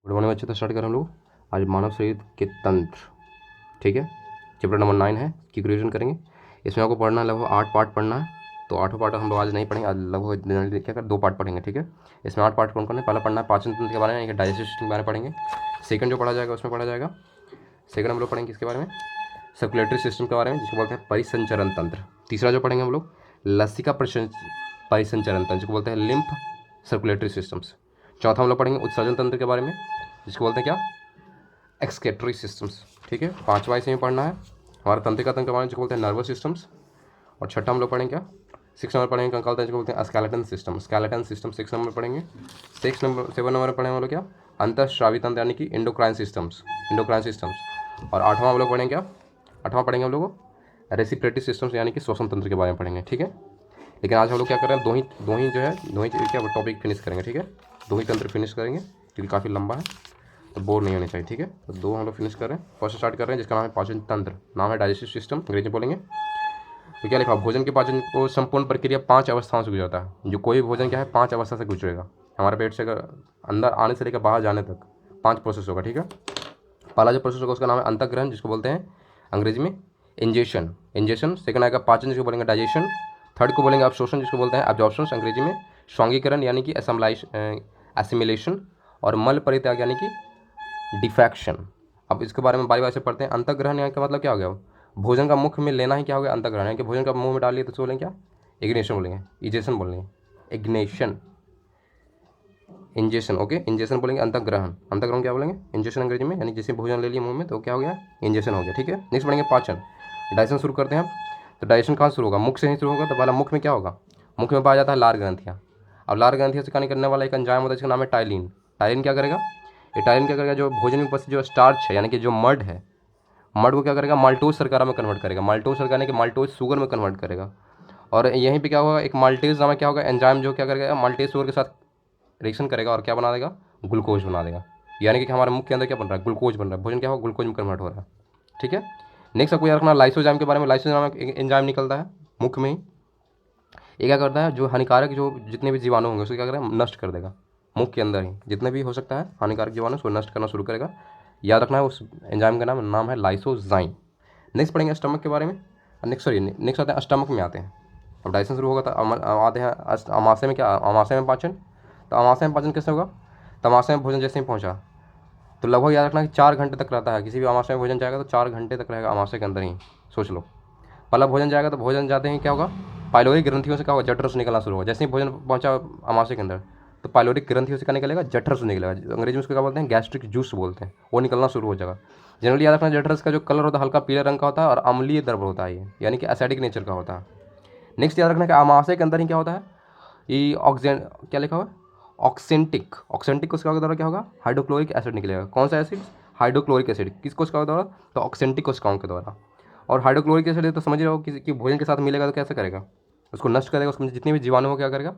Good morning बच्चों। तो start करें हम लोग आज मानव शरीर के तंत्र। ठीक है, चैप्टर नंबर 9 है की रिविजन करेंगे। इसमें आपको पढ़ना है लगभग 8 पार्ट पढ़ना है। तो 8 पार्ट हम लोग आज नहीं पढ़ेंगे, आज लगभग क्या कर 2 पार्ट पढ़ेंगे। ठीक है, इसमें 8 पार्ट कौन कौन है? पहला पढ़ना है पाचन तंत्र के बारे में, डाइजेस्टिव सिस्टम के बारे में पढ़ेंगे। सेकंड जो पढ़ा जाएगा उसमें पढ़ा जाएगा, सेकंड हम लोग पढ़ेंगे किसके बारे में? सर्कुलेटरी सिस्टम के बारे में, जिसको बोलते हैं परिसंचरण तंत्र। तीसरा जो पढ़ेंगे हम लोग लसिका परिसंचरण तंत्र, जिसको बोलते हैं लिम्फ सर्कुलेटरी सिस्टम्स। चौथा हम लोग पढ़ेंगे उत्सर्जन तंत्र के बारे में, जिसको बोलते हैं क्या? Excretory systems. ठीक है, पांचवा इसे में पढ़ना है हमारा तंत्रिका तंत्र के बारे में, जिसको बोलते हैं नर्वस सिस्टम्स। और छठा हम लोग पढ़ेंगे क्या? 6 नंबर पढ़ेंगे कंकाल तंत्र, जिसको बोलते हैं skeleton system. Skeleton system 6 number पढ़ेंगे। 7 नंबर पढ़ेंगे हम लोग क्या? अंतःस्रावी तंत्र यानी कि इंडोक्राइन सिस्टम्स, इंडोक्राइन सिस्टम्स। और 8वां हम लोग पढ़ेंगे क्या? 8वां पढ़ेंगे हम लोग रेसिप्रेटरी सिस्टम्स यानी कि श्वसन तंत्र के बारे में पढ़ेंगे। ठीक है, लेकिन आज हम लोग क्या कर रहे हैं, दो ही क्या टॉपिक फिनिश करेंगे। ठीक है, 2 ही तंत्र फिनिश करेंगे क्योंकि काफ़ी लंबा है, तो बोर नहीं होनी चाहिए। ठीक है, तो 2 हम लोग फिनिश कर रहे हैं। फर्स्ट स्टार्ट कर रहे हैं जिसका नाम है पाचन तंत्र, नाम है डाइजेस्टिव सिस्टम, अंग्रेजी में बोलेंगे। तो क्या लिखा? भोजन के पाचन को संपूर्ण प्रक्रिया 5 अवस्थाओं से गुजरता है। जो कोई भोजन क्या है 5 अवस्था से गुजरेगा। हमारे पेट से अगर अंदर आने से लेकर बाहर जाने तक 5 प्रोसेस होगा। ठीक है, पहला जो प्रोसेस होगा उसका नाम है अंतःग्रहण, जिसको बोलते हैं अंग्रेजी में इंजेशन। सेकंड आएगा पाचन, जिसको बोलेंगे डाइजेशन। थर्ड को बोलेंगे अवशोषण, जिसको बोलते हैं एब्जॉर्प्शन अंग्रेजी में। स्वांगीकरण यानी कि एसिमिलेशन। और मल परित्याग यानी कि डिफेक्शन। अब इसके बारे में बारी बारी से पढ़ते हैं। अंतःग्रहण यहाँ का मतलब क्या हो गया? भोजन का मुख में लेना ही क्या हो गया? अंतःग्रहण यानी कि भोजन का मुंह में डाल लिया तो बोलेंगे क्या? इग्नेशन बोलेंगे, इजेशन बोलेंगे, इग्नेशन, इंजेशन। ओके, इंजेशन बोलेंगे, अंतःग्रहण। अंतःग्रहण क्या बोलेंगे? इंजेशन अंग्रेजी में, यानी जैसे भोजन ले लिया मुंह में तो क्या हो गया? इंजेशन हो गया। ठीक है, नेक्स्ट पढ़ेंगे पाचन। डाइजेशन शुरू करते हैं। तो डाइजेशन कहाँ शुरू होगा? मुख से ही शुरू होगा। तो पहला मुख में क्या होगा? मुख में पाया जाता है लार ग्रंथियाँ। अब लार ग्रंथियों से कार्य करने वाला एक एंजाइम होता है जिसका नाम है टाइलिन। टाइलिन क्या करेगा? ये टाइलिन क्या करेगा? जो भोजन में उपस्थित जो स्टार्च है यानी कि जो मड है, मड को क्या करेगा? माल्टोज शर्करा में कन्वर्ट करेगा। माल्टोज शर्करा यानी कि माल्टोज शुगर में कन्वर्ट करेगा। और यहीं पे क्या होगा? एक माल्टेज नामक क्या होगा? एंजाइम जो क्या करेगा? माल्टेज शुगर के साथ रिएक्शन करेगा और क्या बना देगा? ग्लूकोज बना देगा। यानी कि हमारे मुख के अंदर क्या बन रहा है? ग्लूकोज बन रहा है। भोजन क्या होगा? ग्लूकोज में कन्वर्ट हो रहा है। ठीक है, नेक्स्ट आपको याद रखना लाइसोजाइम के बारे में। लाइसोजाइम नामक एक एंजाइम निकलता है मुख में ही। ये क्या करता है? जो हानिकारक जो जितने भी जीवाणु होंगे उसको क्या करेगा? नष्ट कर देगा। मुख के अंदर ही जितने भी हो सकता है हानिकारक जीवाणु उसको नष्ट करना शुरू करेगा। याद रखना है उस एंजाइम का नाम है लाइसोजाइम। नेक्स्ट पढ़ेंगे स्टमक के बारे में। नेक्स्ट आते हैं स्टमक में आते हैं। अब डाइजेशन शुरू होगा तो आते हैं अमाशय में। क्या अमाशय में पाचन? तो अमाशय में पाचन कैसे होगा? तो अमाशय में भोजन जैसे ही पहुंचा तो लगभग याद रखना कि 4 घंटे तक रहता है। किसी भी अमाशय में भोजन जाएगा तो 4 घंटे तक रहेगा अमाशय के अंदर ही। सोच लो, पहला भोजन जाएगा तो भोजन जाते ही क्या होगा? पाइलोरिक ग्रंथियों से क्या होगा? जठर से निकलना शुरू होगा। जैसे ही भोजन पहुंचा अमाशय के अंदर तो पाइलोरिक ग्रंथियों से क्या निकलेगा? जठर से निकलेगा। अंग्रेजी में उसको क्या बोलते हैं? गैस्ट्रिक जूस बोलते हैं। वो निकलना शुरू हो जाएगा। जनरली याद रखना जठरस का जो कलर होता है हल्का पीले रंग का होता है और अम्लीय द्रव होता है, ये यानी कि एसिडिक नेचर का होता है। नेक्स्ट याद रखना कि अमाशय के अंदर ही क्या होता है? ये ऑक्सीजन क्या लिखा हुआ है? ऑक्सेंटिक। ऑक्सेंटिक कोशिका के द्वारा क्या होगा? हाइड्रोक्लोरिक एसिड निकलेगा। कौन सा एसिड? Hydrochloric acid. किस कोशिका के द्वारा? तो ऑक्सेंटिक कोशिकाओं के द्वारा। और हाइड्रोक्लोरिक एसिड तो समझ रहे हो कि भोजन के साथ मिलेगा तो कैसे करेगा? उसको नष्ट करेगा। उसमें जितने भी जीवाणु हो क्या करेगा?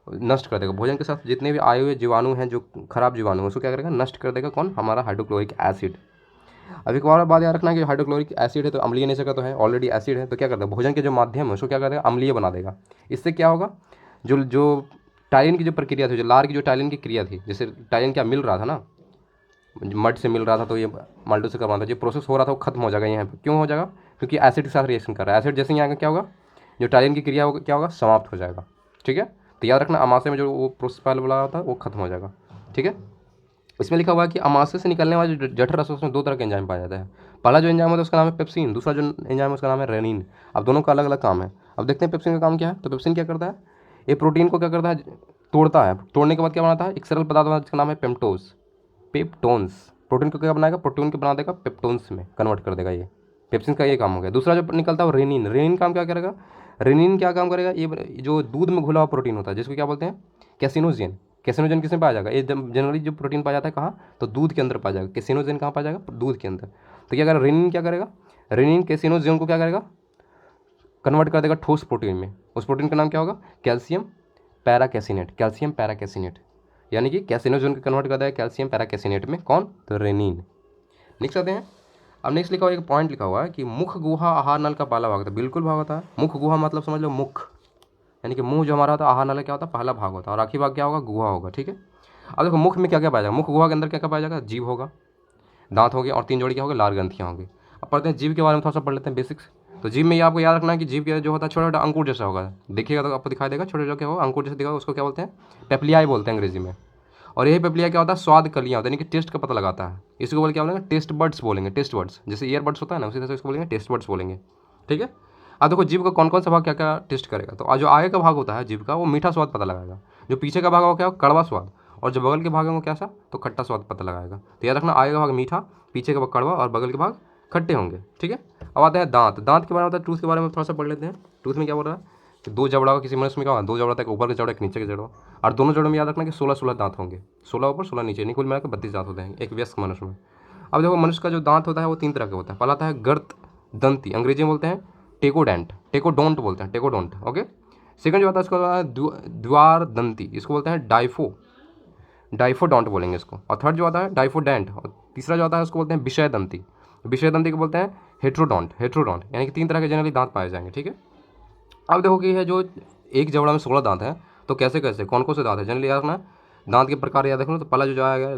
नष्ट कर देगा। भोजन के साथ जितने भी आए हुए जीवाणु हैं जो खराब जीवाणु हैं उसको क्या करेगा? नष्ट कर देगा। कौन? हमारा हाइड्रोक्लोरिक एसिड। अब एक और बात याद रखना कि हाइड्रोक्लोरिक एसिड है तो अम्लीय नेचर का तो है, ऑलरेडी एसिड है, तो क्या करता है? भोजन के जो माध्यम है उसको क्या करेगा? अम्लीय बना देगा। इससे क्या होगा? जो जो टाइलिन की जो प्रक्रिया थी, जो लार की जो टाइलिन की क्रिया थी, जैसे टाइलिन क्या मिल रहा था ना, मड से मिल रहा था तो ये माल्टो से करवाना था, जो प्रोसेस हो रहा था वो खत्म हो जाएगा यहाँ पे। क्यों हो जाएगा? क्योंकि एसिड के साथ रिएक्शन कर रहा है। एसिड जैसे ही आएगा क्या होगा? जो टाइलिन की क्रिया होगा क्या होगा? समाप्त हो जाएगा। ठीक है, तो याद रखना अमाशय में जो वो प्रोसेस पहले बोला रहा था वो खत्म हो जाएगा। ठीक है, इसमें लिखा हुआ है कि अमाशय से निकलने वाले जो जठर रस उसमें 2 तरह के एंजाइम पाया जाता है। पहला जो एंजाइम होता है उसका नाम है पेप्सिन, दूसरा जो एंजाइम है उसका नाम है रेनिन। अब दोनों का अलग अलग काम है। अब देखते हैं पेप्सिन का काम क्या है। तो पेप्सिन क्या करता है? ये प्रोटीन को क्या करता है? तोड़ता है। तोड़ने के बाद क्या बनाता है? एक सरल पदार्थ बनाता है जिसका नाम है पेप्टोन्स। प्रोटीन को क्या बनाएगा? प्रोटीन को बना देगा पेप्टोन्स में कन्वर्ट कर देगा। ये पेप्सिन का ये काम हो गया। दूसरा जो निकलता है वो रेनिन। रेनिन काम क्या करेगा? रेनिन क्या काम करेगा? ये जो दूध में घुला हुआ प्रोटीन होता है जिसको क्या बोलते हैं? कैसिनोजेन। कैसिनोजन किसमें पाया जाएगा? ये जनरली जो प्रोटीन पाया जाता है कहाँ? तो दूध के अंदर पाया जाएगा। कैसिनोजन कहाँ पाया जाएगा? दूध के अंदर। तो क्या करेगा? रेनिन क्या करेगा? रेनिन कैसिनोजन को क्या करेगा? कन्वर्ट कर देगा ठोस प्रोटीन में। उस प्रोटीन का नाम क्या होगा? कैल्शियम पैराकैसिनेट। कैल्शियम पैराकैसिनेट यानी कि कैसिनोजन को कन्वर्ट कर देगा कैल्शियम पैराकैसिनेट में। कौन? तो रेनिन। नेक्स्ट आते हैं। अब नेक्स्ट लिखा हुआ एक पॉइंट लिखा हुआ है कि मुख गुहा आहार नल का पहला भाग होता है। बिल्कुल भाग होता है। मुख गुहा मतलब समझ लो मुख, यानी कि मुंह जो हमारा होता है, आहार नल क्या होता है? पहला भाग होता है। और आखिरी भाग क्या होगा? गुहा होगा। ठीक है, अब देखो मुख में क्या क्या पाया जाएगा, मुख गुहा के अंदर क्या क्या पाया जाएगा, जीभ होगा, दांत हो गया और 3 जोड़ी क्या होगा, लार ग्रंथियाँ होंगी। अब पढ़ते हैं जीभ के बारे में, थोड़ा सा पढ़ लेते हैं बेसिक्स। तो जीभ में ये आपको याद रखना है कि जीभ का जो होता है छोटा छोटा अंकुर जैसा होगा, देखिएगा तो आपको दिखाई देगा, छोटे छोटे क्या होगा, अंकुर जैसा दिखागा, उसको क्या बोलते हैं, पेप्लियाई बोलते हैं अंग्रेजी में। और यही पेप्लिया क्या होता है, स्वाद कलियाँ होता है, यानी कि टेस्ट का पता लगाता है। इसको बोल क्या बोलेंगे, टेस्ट बर्ड्स बोलेंगे, टेस्ट बर्ड्स, जैसे ईयर बर्ड्स होता है ना, उसी तरह से इसको बोलेंगे टेस्ट बर्ड्स बोलेंगे, ठीक है। अब देखो जीभ का कौन कौन सा भाग क्या क्या टेस्ट करेगा, तो जो आगे का भाग होता है जीभ का, वो मीठा स्वाद पता लगाएगा, जो पीछे का भाग होगा क्या, कड़वा स्वाद, और जो बगल के भाग है वो कैसा, तो खट्टा स्वाद पता लगाएगा। तो याद रखना, आगे का भाग मीठा, पीछे का भाग कड़वा और बगल के भाग खट्टे होंगे, ठीक है। अब आते हैं दांत, दांत के बारे में होता है, टूथ के बारे में थोड़ा सा पढ़ लेते हैं। टूथ में क्या बोल रहा है कि 2 जबड़ा होगा, किसी मनुष्य में क्या होगा, 2 जबड़ा था, एक ऊपर का जबड़ा एक नीचे का जबड़ा, और दोनों जबड़ों में याद रखना कि 16 दांत होंगे, 16 ऊपर 16 नीचे, नहीं कुल मिलाकर 32 दांत होते हैं एक वयस्क मनुष्य में। अब देखो मनुष्य का जो दांत होता है वो 3 तरह का होता है। पहला आता है गर्त दंती, अंग्रेजी में बोलते हैं टेकोडेंट, टेकोडोंट बोलते हैं, टेकोडोंट, ओके। सेकंड जो आता है इसको होता है द्वार दंती, इसको बोलते हैं डाइफोडोंट बोलेंगे इसको। और थर्ड जो आता है डाइफोडेंट, और तीसरा जो आता है उसको बोलते हैं विषय दंती, विषय दंती को बोलते हैं हेट्रोडोंट, यानी कि 3 तरह के जनरली दांत पाए जाएंगे, ठीक है। अब देखो कि है जो एक जबड़ा में 16 दांत हैं, तो कैसे कैसे कौन कौन से दांत है जनरली याद रखना। दांत के प्रकार याद रखना, तो पहला जो आया गया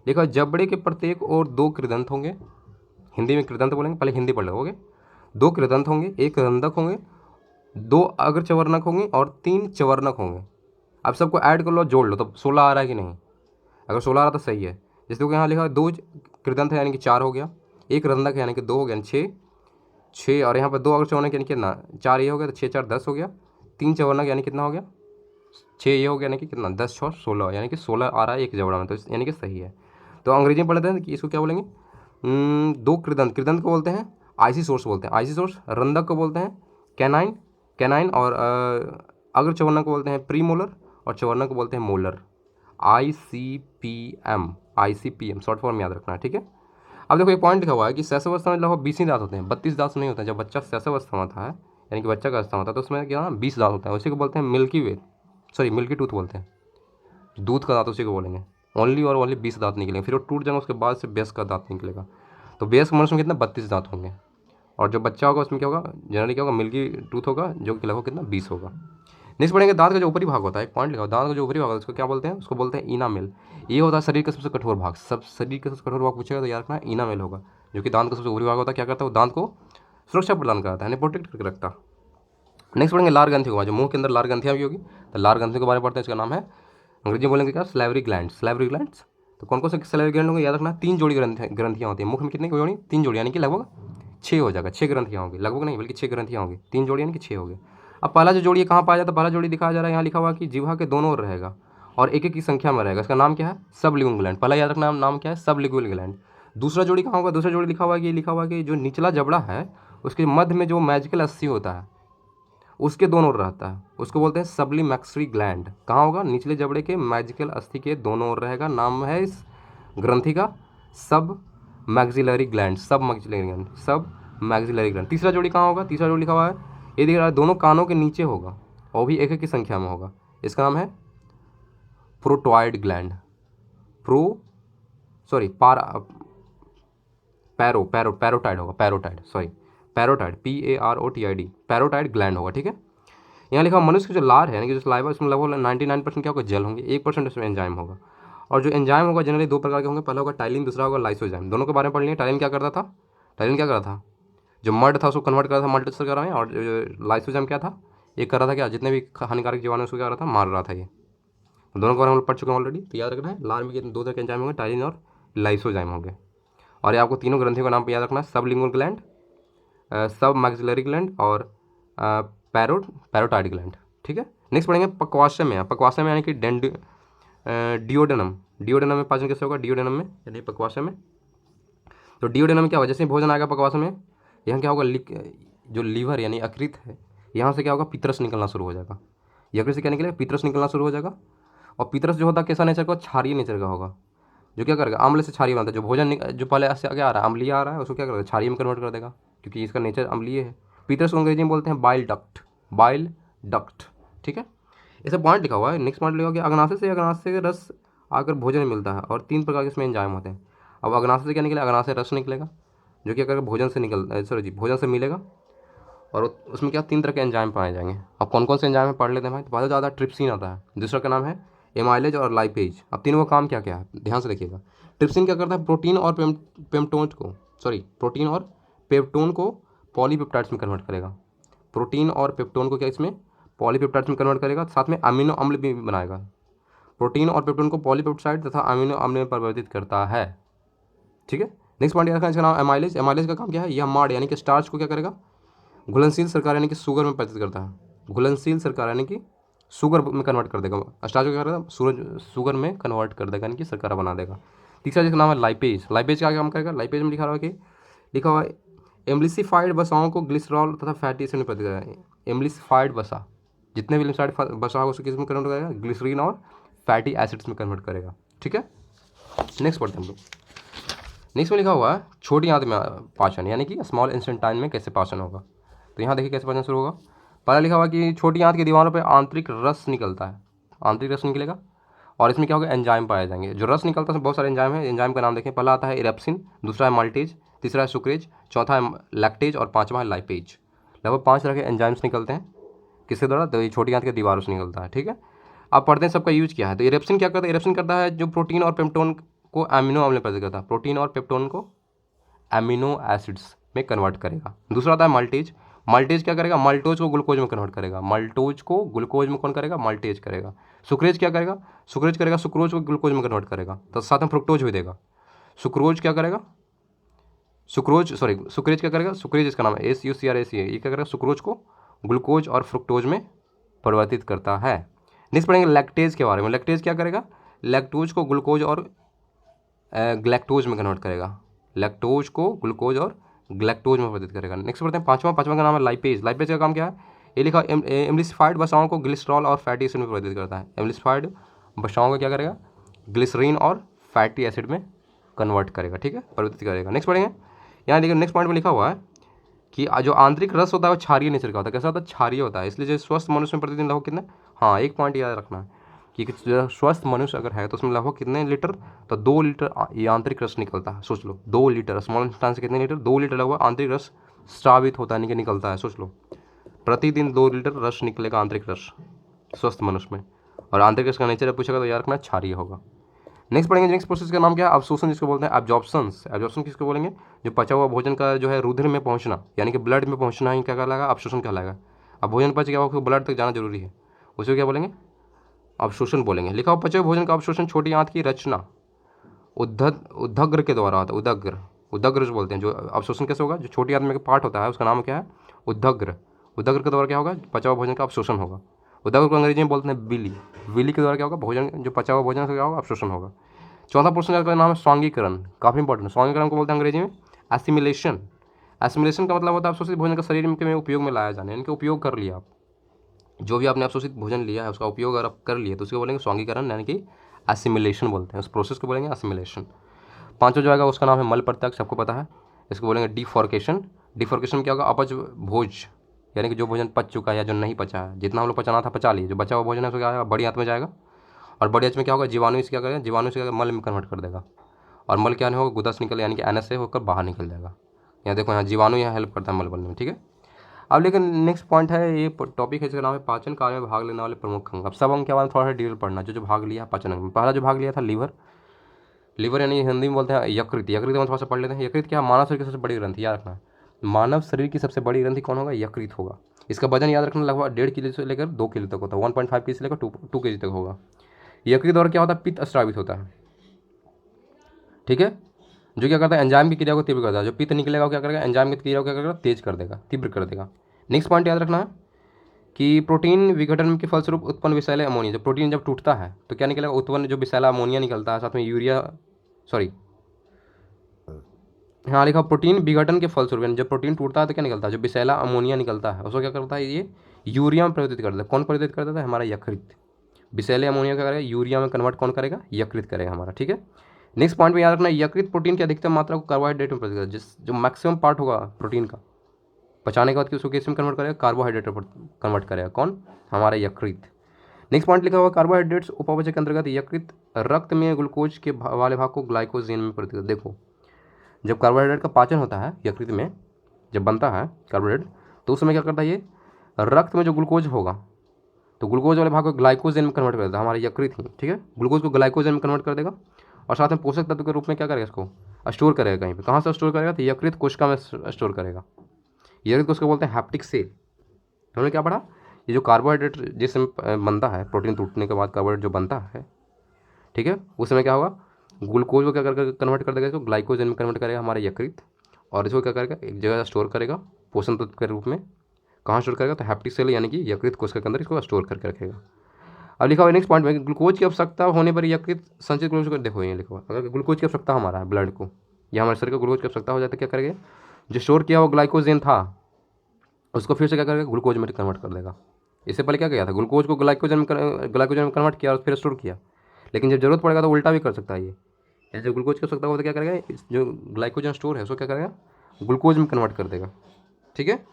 देखो जबड़े के प्रत्येक और 2 कृदंत होंगे, हिंदी में कृदंत बोलेंगे, पहले हिंदी पढ़ लोगे। 2 कृदंत होंगे, 1 रंधक होंगे, 2 अग्रचवर्णक होंगे और 3 चवर्णक होंगे। अब सबको ऐड कर लो, जोड़ लो, तो 16 आ रहा है कि नहीं, अगर 16 आ रहा तो सही है। जैसे देखो यहाँ लिखा है 2 कृदंत है यानी कि 4 हो गया, 1 रंधक है यानी कि 2 हो गया, 6, और यहाँ पर 2 अग्रचवर्णक यानी कितना, 4 ये हो गया, तो 6 4 10 हो गया, 3 चवर्णक यानी कितना हो गया, 6 ये हो गया, यानी कि कितना, 10 6 16, यानी कि 16 आ रहा है एक जबड़ा में, तो यानी कि सही है। तो अंग्रेजी में पढ़ लेते हैं कि इसको क्या बोलेंगे, 2 कृदंत, कृदंत को बोलते हैं आईसी सोर्स बोलते हैं, आईसी सोर्स। रंधक को बोलते हैं कैनाइन, और अग्र चवर्णक को बोलते हैं प्रीमोलर, और चवर्णक को बोलते हैं मोलर। ICPM शॉर्ट फॉर्म याद रखना है, ठीक है। अब देखो एक पॉइंट लिखा हुआ है कि शैशवावस्था में लगभग 20 ही दांत होते हैं, 32 दांत नहीं होते हैं। जब बच्चा शैशवावस्था में होता है यानी कि बच्चा का अवस्था होता है, तो उसमें क्या 20 दांत होता है, उसी को बोलते हैं मिल्की टूथ बोलते हैं, दूध का दांत उसी को बोलेंगे। ओनली और ओनली 20 दांत निकलेंगे, फिर वो टूट जाएंगे, उसके बाद से वयस्क का दांत निकलेगा। तो वयस्क मनुष्य में कितना 32 दांत होंगे, और जो बच्चा होगा उसमें क्या होगा, जनरली क्या होगा, मिल्की टूथ होगा, जो कि लगभग कितना 20 होगा। नेक्स्ट पढ़ेंगे दांत का जो ऊपरी भाग होता है, एक पॉइंट लिखा, दांत का जो ऊपरी भाग होता है उसको क्या बोलते हैं, उसको बोलते हैं इनामेल। ये होता है शरीर का सबसे कठोर भाग, सब शरीर का सबसे कठोर भाग पूछेगा तो याद रखना इनामेल होगा, जो कि दांत का सबसे ऊपरी भाग होता है। क्या करता है वो, दांत को सुरक्षा प्रदान करता है, यानी प्रोटेक्ट करके रखता है। नेक्स्ट पढ़ेंगे लार ग्रंथि होगा, जो मुंह के अंदर लार ग्रंथियाँ भी होगी, तो लार ग्रंथि के बारे में पढ़ते हैं। इसका नाम है अंग्रेजी में बोलेंगे क्या, सलाइवरी ग्लैंड्स। तो कौन कौन से सलाइवरी ग्लैंड होंगे, याद रखना 3 जोड़ी ग्रंथियाँ होती हैं मुख में, कितनी जोड़ी, 3 जोड़ी, यानी कि लगभग 6 हो जाएगा, 6 ग्रंथियाँ होंगी, लगभग नहीं बल्कि 6 ग्रंथियाँ होंगी, 3 जोड़ी यानी कि 6 हो गए। अब पहला जो जोड़ी कहाँ पाया जाता है, पहला जोड़ी दिखाया जा रहा है, यहाँ लिखा हुआ कि जिह्वा के दोनों ओर रहेगा और एक एक की संख्या में रहेगा, इसका नाम क्या है, सबलिंगुअल ग्लैंड। पहला याद रखना नाम क्या है, सबलिंगुअल ग्लैंड। दूसरा जोड़ी कहाँ होगा, दूसरा जोड़ी लिखा हुआ है कि जो निचला जबड़ा है उसके मध्य में जो मैजिकल अस्थि होता है उसके दोनों ओर रहता है, उसको बोलते हैं सबलिमैक्सरी ग्लैंड। कहाँ होगा, निचले जबड़े के मैजिकल अस्थि के दोनों ओर रहेगा, नाम है इस ग्रंथि का सब मैक्सिलरी ग्लैंड। तीसरा जोड़ी कहाँ होगा, तीसरा जोड़ी लिखा हुआ है, ये दिख रहा है दोनों कानों के नीचे होगा और भी एक एक की संख्या में होगा, इसका नाम है प्रोटॉइड ग्लैंड। पैरोटाइड होगा, पैरोटाइड ग्लैंड होगा, ठीक है। यहाँ लिखा मनुष्य की जो लार है यानी कि जो सलाइवा, उसमें लगभग 99% क्या होगा, जल होंगे, 1% उसमें एंजाइम होगा। और जो एंजाइम होगा जनरली 2 प्रकार के होंगे, पहला होगा टाइलिन, दूसरा होगा लाइसोजाइम। दोनों के बारे में पढ़ लिया। टाइलिन क्या करता था, जो मड था उसको कन्वर्ट कर रहा था, मल्टीस्टर कर रहा है, और जो लाइसोजाइम क्या था, ये कर रहा था क्या, जितने भी हानिकारक जीवाणु उसको क्या कर रहा था, मार रहा था। ये दोनों के बारे में हम लोग पढ़ चुके हैं ऑलरेडी, तो याद रखना है लार में 2 तरह के एंजाइम होंगे, टाइलिन और लाइसोजाइम होंगे। और ये आपको तीनों ग्रंथियों का नाम याद रखना है, सबलिंगुअल ग्लैंड, सब मैक्सिलरी ग्लैंड और पैरोटाइड ग्लैंड, ठीक है। नेक्स्ट पढ़ेंगे पक्वाशय में। पक्वाशय में यानी कि डिओडेनम में पाचन कैसे होगा, डिओडेनम में यानी पक्वाशय में। तो डिओडेनम क्या होगा, जैसे भोजन आएगा पक्वाशय में, यहाँ क्या होगा, जो लीवर यानी यकृत है, यहाँ से क्या होगा, पित्रस निकलना शुरू हो जाएगा। यकृत से क्या निकलेगा, पित्रस निकलना शुरू हो जाएगा। और पित्रस जो होता है कैसा नेचर का, क्षारीय नेचर का होगा, जो क्या करेगा, अम्ल से क्षारीय बनता है। जो भोजन जो पहले से आगे आ रहा है, अम्लीय आ रहा है, उसको क्या करेगा, क्षारीय में कन्वर्ट कर देगा, क्योंकि इसका नेचर अम्लीय है। पित्रस को अंग्रेजी में बोलते हैं बाइल डक्ट, ठीक है। ऐसा पॉइंट लिखा हुआ है। नेक्स्ट पॉइंट लिखा हुआ है कि अग्नाशय का रस आकर भोजन में मिलता है, और 3 प्रकार के इसमें एंजाइम होते हैं। अब अग्नाशय से क्या निकलेगा, अग्नाशय रस निकलेगा, जो कि अगर भोजन से मिलेगा, और उसमें क्या 3 तरह के एंजाइम पाए जाएंगे। अब कौन कौन से एंजाइम में पढ़ लेते हैं भाई। तो पहले ज़्यादा ट्रिप्सिन आता है, दूसरा का नाम है एमाइलेज और लाइपेज। अब तीनों का काम क्या क्या है, ध्यान से देखिएगा। ट्रिप्सिन क्या करता है, प्रोटीन और पेप्टोन को पॉलीपेप्टाइड्स में कन्वर्ट करेगा। प्रोटीन और पेप्टोन को क्या इसमें पॉलीपेप्टाइड्स में कन्वर्ट करेगा, साथ में अमीनो अम्ल भी बनाएगा। प्रोटीन और पेप्टोन को पॉलीपेप्टाइड तथा अमीनो अम्ल में परिवर्तित करता है। ठीक है, नेक्स्ट पॉइंट याद रखना, इसका नाम एमाइलेज। एमाइलेज का काम क्या है, यह माड़ यानी कि स्टार्च को क्या करेगा, घुलनशील शर्करा यानी कि शुगर में परिवर्तित करता है। घुलनशील शर्करा यानी कि शुगर में कन्वर्ट कर देगा, स्टार्च को क्या करेगा, शुगर में कन्वर्ट कर देगा यानी कि शर्करा बना देगा। तीसरा जिसका नाम है लाइपेज। लाइपेज क्या काम करेगा, लाइपेज में लिखा हुआ है एम्लिसिफाइड वसाओं को ग्लिसरॉल तथा फैटी एसिड में परिवर्तित करेगा। एम्लिसिफाइड वसा, जितने भी एम्लिसिफाइड वसा होगा उसको किस में कन्वर्ट करेगा, ग्लिसरीन और फैटी एसिड्स में कन्वर्ट करेगा। ठीक है, नेक्स्ट पढ़ते हैं हम लोग। नेक्स्ट में लिखा हुआ है छोटी आंत में पाचन, यानी कि स्मॉल इंस्टेंटाइन में कैसे पाचन होगा। तो यहाँ देखिए कैसे पाचन शुरू होगा। पहला लिखा हुआ कि छोटी आंत की दीवारों पर आंतरिक रस निकलता है, आंतरिक रस निकलेगा और इसमें क्या होगा, एंजाइम पाए जाएंगे। जो रस निकलता है उसमें बहुत सारे एंजाइम है, एंजाइम का नाम देखें। पहला आता है इरेप्सिन, दूसरा है माल्टेज, तीसरा है सुक्रेज, चौथा है लैक्टेज और पांचवा है लाइपेज। लगभग 5 तरह के एंजाइम्स निकलते हैं किसके द्वारा, तो ये छोटी आंत के दीवारों से निकलता है। ठीक है, आप पढ़ते हैं सबका यूज क्या है। तो इरेप्सिन क्या करता है, इरेप्सिन करता है जो प्रोटीन और पेप्टोन को अमीनो अम्ल में परिवर्तित करता है, प्रोटीन और पेप्टोन को अमीनो एसिड्स में कन्वर्ट करेगा। दूसरा आता है माल्टेज। माल्टेज क्या करेगा, माल्टोज को ग्लूकोज में कन्वर्ट करेगा। माल्टोज को ग्लूकोज में कौन करेगा, माल्टेज करेगा। सुक्रेज क्या करेगा, सुक्रेज करेगा सुक्रोज को ग्लूकोज में कन्वर्ट करेगा, तो साथ में फ्रुक्टोज भी देगा। सुक्रोज क्या करेगा, सुक्रेज क्या करेगा, सुक्रेज इसका नाम है SUCRAC है, ये क्या करेगा, सुक्रोज को ग्लूकोज और फ्रुक्टोज में परिवर्तित करता है। नेक्स्ट पढ़ेंगे लैक्टेज के बारे में। लैक्टेज क्या करेगा, लैक्टोज को ग्लूकोज और ग्लैक्टोज में कन्वर्ट करेगा। लैक्टोज को ग्लूकोज और ग्लैक्टोज में परिवर्तित करेगा। नेक्स्ट पढ़ते हैं पांचवा का नाम है लाइपेज। लाइपेज का काम क्या है, ये लिखा एम्लिसिफाइड वसाओं को ग्लिसरॉल और फैटी एसिड में परिवर्तित करता है। एम्लिसिफाइड वसाओं को क्या करेगा, ग्लिसरीन और फैटी एसिड में कन्वर्ट करेगा। ठीक है, परिवर्तित करेगा। नेक्स्ट पढ़ेंगे, यहाँ देखिए नेक्स्ट पॉइंट में लिखा हुआ है कि जो आंतरिक रस होता है वो क्षारीय नेचर का होता है। कैसा होता है, क्षारीय होता है। इसलिए जो स्वस्थ मनुष्य में प्रतिदिन लगभग कितने, हाँ एक पॉइंट याद रखना है कि जो स्वस्थ मनुष्य अगर है तो उसमें लगभग कितने लीटर, तो 2 लीटर ये आंतरिक रस निकलता है। सोच लो 2 लीटर, स्मॉल इंस्टान से कितने लीटर, 2 लीटर लगभग आंतरिक रस स्रावित होता है, यानी कि निकलता है। सोच लो प्रतिदिन 2 लीटर रस निकलेगा आंतरिक रस स्वस्थ मनुष्य में। और आंतरिक रस का नेचर पूछेगा तो याद रखना क्षारीय होगा। नेक्स्ट पढ़ेंगे, नेक्स्ट प्रोसेस का नाम क्या है, अब्सॉर्प्शन जिसको बोलते हैं। एब्जॉर्प्शंस, एब्जॉर्प्शन किसको बोलेंगे, जो पचा हुआ भोजन का जो है रुधिर में पहुंचना, यानी कि ब्लड में पहुंचना ही क्या कहलाएगा, अब्सॉर्प्शन कहलाएगा। अब भोजन पच गया हो ब्लड तक जाना जरूरी है, उसे क्या बोलेंगे, अवशोषण बोलेंगे। लिखा हुआ पचे हुए भोजन का अवशोषण छोटी आंत की रचना उदग्र के द्वारा होता है। उदग्र जो बोलते हैं, जो अवशोषण कैसे होगा, जो छोटी आंत में पार्ट होता है उसका नाम क्या है, उदग्र। उदग्र के द्वारा क्या होगा, पचा हुआ भोजन का अवशोषण होगा। उदग्र को अंग्रेजी में बोलते हैं बिली। बिली के द्वारा क्या होगा, भोजन जो पचा हुआ भोजन का क्या होगा, अवशोषण होगा। चौथा पोर्शन का नाम है स्वांगीकरण, काफ़ी इंपॉर्टेंट। स्वांगीकरण को बोलते हैं अंग्रेजी में एसिमिलेशन। एसिमिलेशन का मतलब होता है अवशोषित भोजन का शरीर में उपयोग में लाया जाना, यानी कि उपयोग कर लिया आप, जो भी आपने अवशोषित भोजन लिया है उसका उपयोग अगर आप कर लिए तो उसको बोलेंगे स्वांगीकरण, यानी कि एसिमिलेशन बोलते हैं। उस प्रोसेस को बोलेंगे एसिमिलेशन। पांचवा जो आएगा उसका नाम है मल प्रत्यक्ष, सबको पता है। इसको बोलेंगे डिफॉर्केशन। डिफॉर्केशन में क्या होगा, अपच भोज, यानी कि जो भोजन पच चुका है या जो नहीं पचा है, जितना हम लोग पचाना था पचा लिए, जो बचा हुआ भोजन है उसको क्या आएगा, बड़ी आंत में जाएगा। और बड़ी आंत में क्या होगा, जीवाणु इसे क्या करेगा, जीवाणु से मल में कन्वर्ट कर देगा। और मल क्या नहीं होगा, गुदा से निकल, यानी कि एनएस से होकर बाहर निकल जाएगा। यहाँ देखो, यहाँ जीवाणु यहाँ हेल्प करता है मल बनने में। ठीक है, अब लेकिन नेक्स्ट पॉइंट है, ये टॉपिक है जिसका नाम है पाचन कार्य में भाग लेने वाले प्रमुख अंग। अब सब अंग के बारे में थोड़ा सा डिटेल पढ़ना, जो भाग लिया पाचन अंग में। पहला जो भाग लिया था लीवर। लीवर यानी हिंदी में बोलते हैं यकृत। यकृत हम थोड़ा सा पढ़ लेते हैं। यकृत क्या है, मानव शरीर की सबसे बड़ी ग्रंथि, याद रखना। मानव शरीर की सबसे बड़ी ग्रंथि कौन होगा, यकृत होगा। इसका वजन याद रखना लगभग 1.5 किलो से लेकर 2 किलो तक होता है। 1.5 के जी से लेकर 2 के जी तक होगा। यकृत द्वारा क्या होता है, पित्त स्रावित होता है। ठीक है, जो क्या करता है, एंजाइम की क्रिया को तीव्र करता है। जो पित्त निकलेगा वो क्या करेगा, एंजाइम की क्रिया को क्या करेगा, तेज कर देगा, तीव्र कर देगा। नेक्स्ट पॉइंट याद रखना है कि प्रोटीन विघटन के फलस्वरूप उत्पन्न विषैले अमोनिया। जब प्रोटीन जब टूटता है तो क्या निकलेगा, उत्पन्न जो विषैला अमोनिया निकलता है, साथ में हाँ लिखा, प्रोटीन विघटन के फलस्वरूप, यानी जब प्रोटीन टूटता है तो क्या निकलता है, जो विषैला अमोनिया निकलता है उसको क्या करता है, ये यूरिया में परिवर्तित करता है। कौन परिवर्तित करता है, हमारा यकृत। विषैले अमोनिया क्या करेगा, यूरिया में कन्वर्ट कौन करेगा, यकृत करेगा हमारा। ठीक है, नेक्स्ट पॉइंट में याद रखना, यकृत प्रोटीन की अधिकतम मात्रा को कार्बोहाइड्रेट में परिवर्तित करेगा। जिस जो मैक्सिमम पार्ट होगा प्रोटीन का पचाने के बाद उसको किस में कन्वर्ट करेगा, कार्बोहाइड्रेट पर कन्वर्ट करेगा। कौन, हमारा यकृत। नेक्स्ट पॉइंट लिखा हुआ, कार्बोहाइड्रेट्स उपापचय के अंतर्गत यकृत रक्त में ग्लूकोज के वाले भाग को ग्लाइकोजेन में परिवर्तित करता है। देखो, जब कार्बोहाइड्रेट का पाचन होता है यकृत में, जब बनता है कार्बोहाइड्रेट, तो उस समय क्या करता है, ये रक्त में जो ग्लूकोज होगा तो ग्लूकोज वाले भाग को ग्लाइकोजन में कन्वर्ट कर देता है, हमारा यकृत ही, ठीक है। ग्लूकोज को ग्लाइकोजन में कन्वर्ट कर देगा और साथ में पोषक तत्व के रूप में क्या करेगा, इसको स्टोर करेगा कहीं पे। कहाँ से स्टोर करेगा, तो यकृत कोशिका में स्टोर करेगा। यकृत को उसको बोलते हैं हैप्टिक सेल। हमने क्या पढ़ा, ये जो कार्बोहाइड्रेट जिस समय बनता है, प्रोटीन टूटने के बाद कार्बोहाइड्रेट जो बनता है, ठीक है, उस समय क्या होगा, ग्लूकोज को क्या करके कन्वर्ट कर देगा, इसको ग्लाइकोजन में कन्वर्ट करेगा हमारा यकृत, और इसको क्या करेगा, एक जगह स्टोर करेगा पोषण तत्व के रूप में। कहाँ स्टोर करेगा, तो हैप्टिक सेल यानी कि यकृत कोशिका के अंदर इसको स्टोर करके रखेगा। अब लिखा हुआ नेक्स्ट पॉइंट में, ग्लूकोज की आवश्यकता होने पर यकृत संचित ग्लूकोज को, देखो ये लिखा हुआ, अगर ग्लूकोज की आवश्यकता हमारा है ब्लड को, या हमारे शरीर को ग्लूकोज की आवश्यकता हो जाए तो क्या करेंगे, जो स्टोर किया हुआ ग्लाइकोजन था उसको फिर से क्या करेगा, ग्लूकोज में कन्वर्ट कर देगा। इससे पहले क्या किया था, ग्लूकोज को ग्लाइकोजन में कन्वर्ट किया और फिर स्टोर किया। लेकिन जब जरूरत पड़ेगा तो उल्टा भी कर सकता है ये, जब ग्लूकोज की आवश्यकता हो तो क्या करेगा, जो ग्लाइकोजन स्टोर है उसको क्या करेगा, ग्लूकोज में कन्वर्ट कर देगा, ठीक है।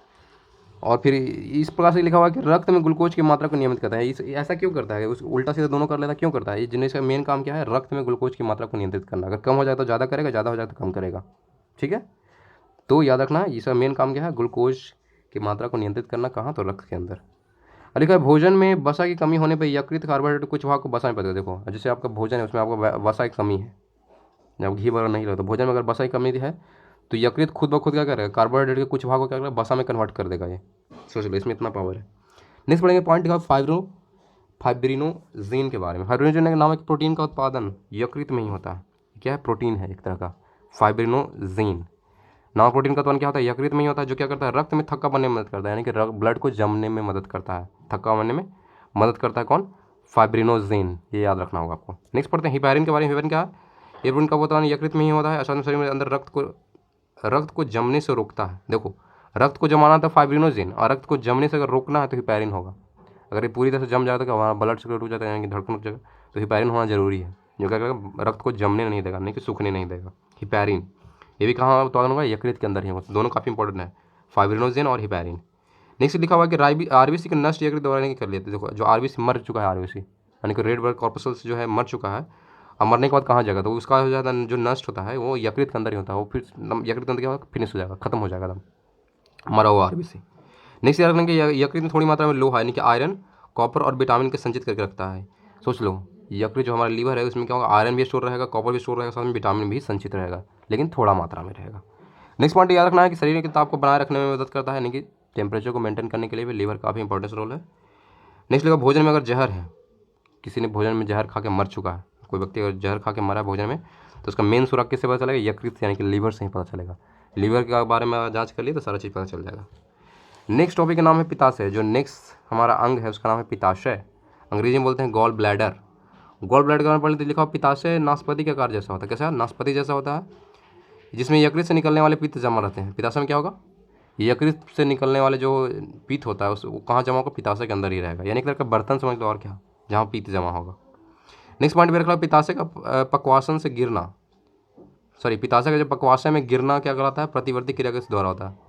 और फिर इस प्रकार से लिखा हुआ है कि रक्त में ग्लूकोज की मात्रा को नियमित करता है। इस ऐसा क्यों करता है, उस उल्टा सीधा दोनों कर लेता क्यों करता है, ये जिन्हें का मेन काम क्या है, रक्त में ग्लूकोज की मात्रा को नियंत्रित करना। अगर कम हो जाए तो ज़्यादा करेगा, ज़्यादा हो जाए तो कम करेगा, ठीक है। तो याद रखना इसका मेन काम क्या है, ग्लूकोज की मात्रा को नियंत्रित करना। कहाँ, तो रक्त के अंदर। और लिखा है भोजन में वसा की कमी होने पर यकृत कार्बोहाइड्रेट कुछ भाग को वसा में बदल। देखो जैसे आपका भोजन है उसमें आपको वसा की कमी है, जब घी वगैरह नहीं लगता, भोजन में अगर वसा की कमी है तो यकृत खुद ब खुद क्या करेगा, कार्बोहाइड्रेट के कुछ भाग को क्या करेगा, वसा में कन्वर्ट कर देगा। ये सोच लो, इसमें इतना पावर है। नेक्स्ट पढ़ेंगे पॉइंट लिखा फाइब्रिनोजेन के बारे में। फाइब्रिनोजेन का नाम एक प्रोटीन का उत्पादन यकृत में ही होता है। क्या है, प्रोटीन है एक तरह का, फाइब्रिनोजेन नामक प्रोटीन का उत्पादन क्या होता है, यकृत में ही होता है। जो क्या करता है, रक्त में थक्का बनने में मदद करता है, यानी कि ब्लड को जमने में मदद करता है, थक्का बनने में मदद करता है कौन, फाइब्रिनोजेन। ये याद रखना होगा आपको। नेक्स्ट पढ़ते हैं हिपैरिन के बारे में। हिपैरिन क्या है, ये प्रोटीन का उत्पादन यकृत में ही होता है, असाधारण शरीर में अंदर रक्त को जमने से रोकता है। देखो रक्त को जमाना था फाइब्रिनोजेन, और रक्त को जमने से अगर रोकना है तो हिपैरिन होगा। अगर ये पूरी तरह से जम जाए तो क्या हमारा ब्लड सर्कुलेट हो जाता है, यानी कि धड़कन रुक जाएगा, तो हिपैरिन होना जरूरी है, जो क्या करेगा, रक्त को जमने नहीं देगा, नहीं कि सूखने नहीं देगा। हिपैरिन ये भी कहाँ उत्पादन होगा, यकृत के अंदर ही होगा। दोनों काफ़ी इंपॉर्टेंट है, फाइब्रिनोजेन और हिपैरिन। नेक्स्ट लिखा हुआ है कि आरबीसी के नष्ट यकृत द्वारा कर लेते। देखो जो आरबीसी मर चुका है, आरबीसी यानी कि रेड ब्लड कॉर्पसल्स जो है मर चुका है, अब मरने के बाद कहाँ जाएगा, तो उसका हो जाता है जो नष्ट होता है वो यकृत के अंदर ही होता है। वो फिर यकृत के अंदर क्या होगा, फिनिश हो जाएगा, खत्म हो जाएगा एकदम मरा हुआ आरबीसी। नेक्स्ट याद रखना कि यकृत में थोड़ी मात्रा में लोहा यानी कि आयरन, कॉपर और विटामिन के संचित करके रखता है। सोच लो यकृत जो हमारा लीवर है उसमें क्या होगा, आयरन भी स्टोर रहेगा, कॉपर भी स्टोर रहेगा, साथ में विटामिन भी संचित रहेगा, लेकिन थोड़ा मात्रा में रहेगा। नेक्स्ट पॉइंट याद रखना है कि शरीर के ताप को बनाए रखने में मदद करता है, यानी कि टेम्परेचर को मेंटेन करने के लिए भी लीवर काफ़ी इंपॉर्टेंट रोल है। नेक्स्ट लिखा भोजन में अगर जहर है, किसी ने भोजन में जहर खा के मर चुका है, कोई व्यक्ति अगर जहर खा के मरा है भोजन में, तो उसका मेन सुराग किससे पता चलेगा, यकृत से, यानी कि लीवर से ही पता चलेगा। लीवर के बारे में जांच कर लिए तो सारा चीज़ पता चल जाएगा। नेक्स्ट टॉपिक का नाम है पित्ताशय। जो नेक्स्ट हमारा अंग है उसका नाम है पित्ताशय, अंग्रेजी में बोलते हैं गॉल ब्लैडर। गॉल ब्लैडर के बारे में पढ़ने तो लिखा हुआ पित्ताशय नाशपाती के आकार जैसा होता है। कैसा, नाशपाती जैसा होता है, जिसमें यकृत से निकलने वाले पित्त जमा रहते हैं। पित्ताशय में क्या होगा, यकृत से निकलने वाले जो पित्त होता है वो कहाँ जमा होगा, पित्ताशय के अंदर ही रहेगा, यानी कि तरह का बर्तन समझ लो और क्या, जहाँ पित्त जमा होगा। नेक्स्ट पॉइंट में रखा पित्ताशय का पक्वासन से गिरना, पित्ताशय का जो पक्वाशय में गिरना क्या कहलाता है, प्रतिवर्ती क्रिया के द्वारा होता है।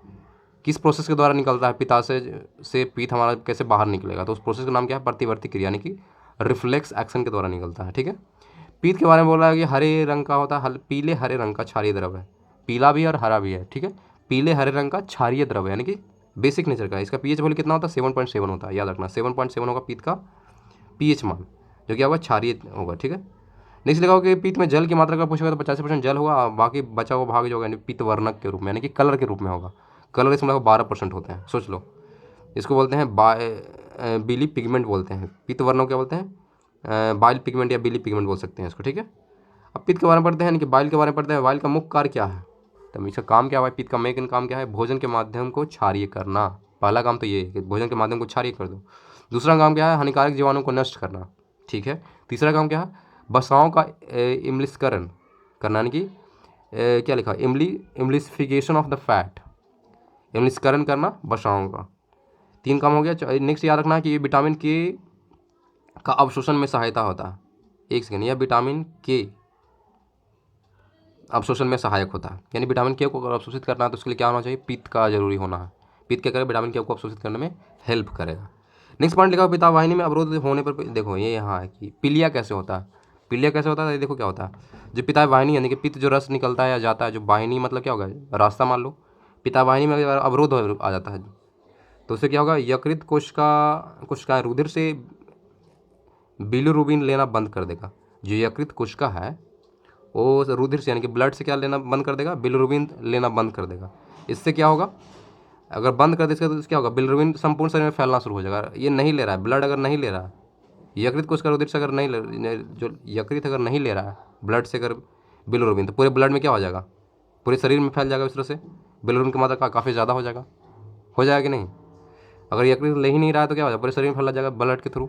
किस प्रोसेस के द्वारा निकलता है पित्ताशय से पित्त हमारा कैसे बाहर निकलेगा, तो उस प्रोसेस का नाम क्या है, प्रतिवर्ती क्रिया, यानी कि रिफ्लेक्स एक्शन के द्वारा निकलता है, ठीक है। पित्त के बारे में बोल रहा है कि हरे रंग का होता है, पीले हरे रंग का क्षारीय द्रव है, पीला भी और हरा भी है, ठीक है। पीले हरे रंग का क्षारीय द्रव है, यानी कि बेसिक नेचर का। इसका पीएच वैल्यू कितना होता है, 7.7 होता है, याद रखना 7.7 होगा पित्त का पीएच मान, जो क्या होगा, क्षारीय होगा, ठीक है। नेक्स्ट लिखा होगा कि पित्त में जल की मात्रा का पूछेगा तो 85% जल होगा, बाकी बचा हुआ भाग जो होगा पित्त वर्णक के रूप में, यानी कि कलर के रूप में होगा। कलर इसमें 12% होते हैं, सोच लो। इसको बोलते हैं बिली पिगमेंट बोलते हैं, पित्त वर्णों क्या बोलते हैं, बाइल पिगमेंट या बिली पिगमेंट बोल सकते हैं इसको, ठीक है। अब पित्त के बारे में पढ़ते हैं, यानी कि बाइल के बारे में पढ़ते हैं। बाइल का मुख्य कार्य क्या है, तो इसका काम क्या है, पित्त का मेन काम क्या है, भोजन के माध्यम को क्षारीय करना। पहला काम तो ये है कि भोजन के माध्यम को क्षारीय कर दो। दूसरा काम क्या है, हानिकारक जीवाणु को नष्ट करना, ठीक है। तीसरा काम क्या है, वसाओं का इम्लिस्करण करना, यानी कि क्या लिखा, इम्लिसिफिकेशन ऑफ द फैट, इम्लिस्करण करना वसाओं का। 3 काम हो गया। नेक्स्ट याद रखना है कि ये विटामिन के का अवशोषण में सहायता होता है। एक सेकेंड, यह विटामिन के अवशोषण में सहायक होता है, यानी विटामिन के को अवशोषित करना है तो उसके लिए क्या होना चाहिए, पित्त का जरूरी होना है। पित्त क्या करेगा, विटामिन के को अवशोषित करने में हेल्प करेगा। नेक्स्ट पॉइंट लिखा पित्त वाहिनी में अवरोध होने पर, देखो ये यहाँ है कि पीलिया कैसे होता है। पीलिया कैसे होता है, देखो क्या होता है, जो पित्त वाहिनी यानी कि पित्त जो रस निकलता है या जाता है, जो वाहिनी मतलब क्या होगा, रास्ता मान लो, पित्त वाहिनी में अवरोध आ जाता है तो उससे क्या होगा, यकृत कोशिकाएं रुधिर से बिलिरुबिन लेना बंद कर देगा। जो यकृत कोशिका है वो रुधिर से यानी कि ब्लड से क्या लेना बंद कर देगा, बिलिरुबिन लेना बंद कर देगा। इससे क्या होगा, अगर बंद कर देगा तो क्या होगा, बिलिरुबिन संपूर्ण शरीर में फैलना शुरू हो जाएगा। ये नहीं ले रहा है ब्लड, अगर नहीं ले रहा है यकृत कोशिका रुधिर से, अगर नहीं ले, जो यकृत अगर नहीं ले रहा है ब्लड से अगर बिलिरुबिन, तो पूरे ब्लड में क्या हो जाएगा, पूरे शरीर में फैल जाएगा। इस तरह से बिलिरुबिन की मात्रा काफ़ी ज़्यादा हो जाएगा कि नहीं। अगर यकृत ले ही नहीं रहा है तो क्या हो जाएगा, पूरे शरीर में फैला जाएगा ब्लड के थ्रू।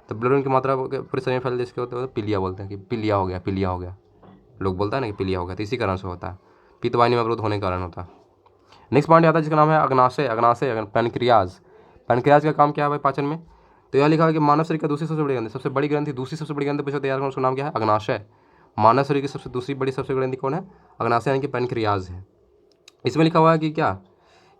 तो बिलिरुबिन की मात्रा पूरे शरीर में फैल जिसके होते हैं पीलिया बोलते हैं, कि पीलिया हो गया। लोग बोलता है ना कि पीलिया हो गया, तो इसी कारण से होता है, पित्तवाहिनी में अवरोध होने के कारण होता है। नेक्स्ट पॉइंट आता है जिसका नाम है अग्नाशय पैनक्रियाज। पैनक्रियाज का काम क्या है भाई पाचन में, तो यह लिखा है कि मानव शरीर का दूसरी सबसे बड़ी ग्रंथि दूसरी सबसे बड़ी ग्रंथि पूछा तैयार करना, उसका नाम क्या है, अग्नाशय। मानव शरीर की सबसे बड़ी ग्रंथि कौन है, अग्नाशय यानी कि पैनक्रियाज है। इसमें लिखा हुआ है कि क्या,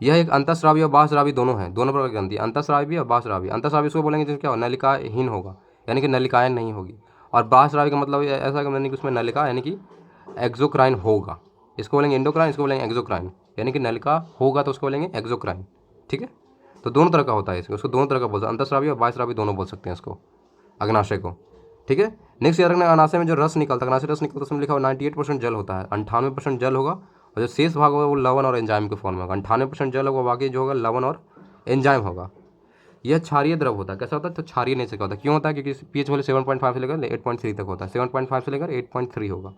यह एक अंतःस्रावी और बाह्यस्रावी दोनों है, दोनों प्रकार की ग्रंथि, अंतःस्रावी और बाह्यस्रावी। अंतःस्रावी इसको बोलेंगे जिसमें क्या हो, नलिकाहीन होगा यानी कि नलिकाएं नहीं होगी। और बाह्यस्रावी का मतलब ऐसा यानी कि उसमें नलिका यानी कि एक्सोक्राइन होगा। इसको बोलेंगे एंडोक्राइन, इसको बोलेंगे एक्सोक्राइन, यानी कि नलिका होगा तो उसको बोलेंगे एक्सोक्राइन। ठीक है, तो दोनों तरह का होता है इसको दोनों तरह का बोलते हैं, अंतःस्रावी और बाह्यस्रावी दोनों बोल सकते हैं इसको, अग्नाशय को। ठीक है, नेक्स्ट याद रखना, अग्नाशय में जो रस निकलता है, अग्नाशय रस निकलता है, उसमें लिखा हुआ 98% जल होता है, 98% जल होगा। और जो शेष भाग होगा वो लवण और एंजाइम के फॉर्म में होगा। 98% जल होगा, बाकी जो होगा लवण और एंजाइम होगा। यह क्षारीय द्रव होता है। कैसा होता है, तो क्षारीय नेचर का होता है। क्यों होता है, क्योंकि पीएच वैल्यू 7.5 से लेकर 8.3 तक होता है, 7.5 से लेकर 8.3 होगा।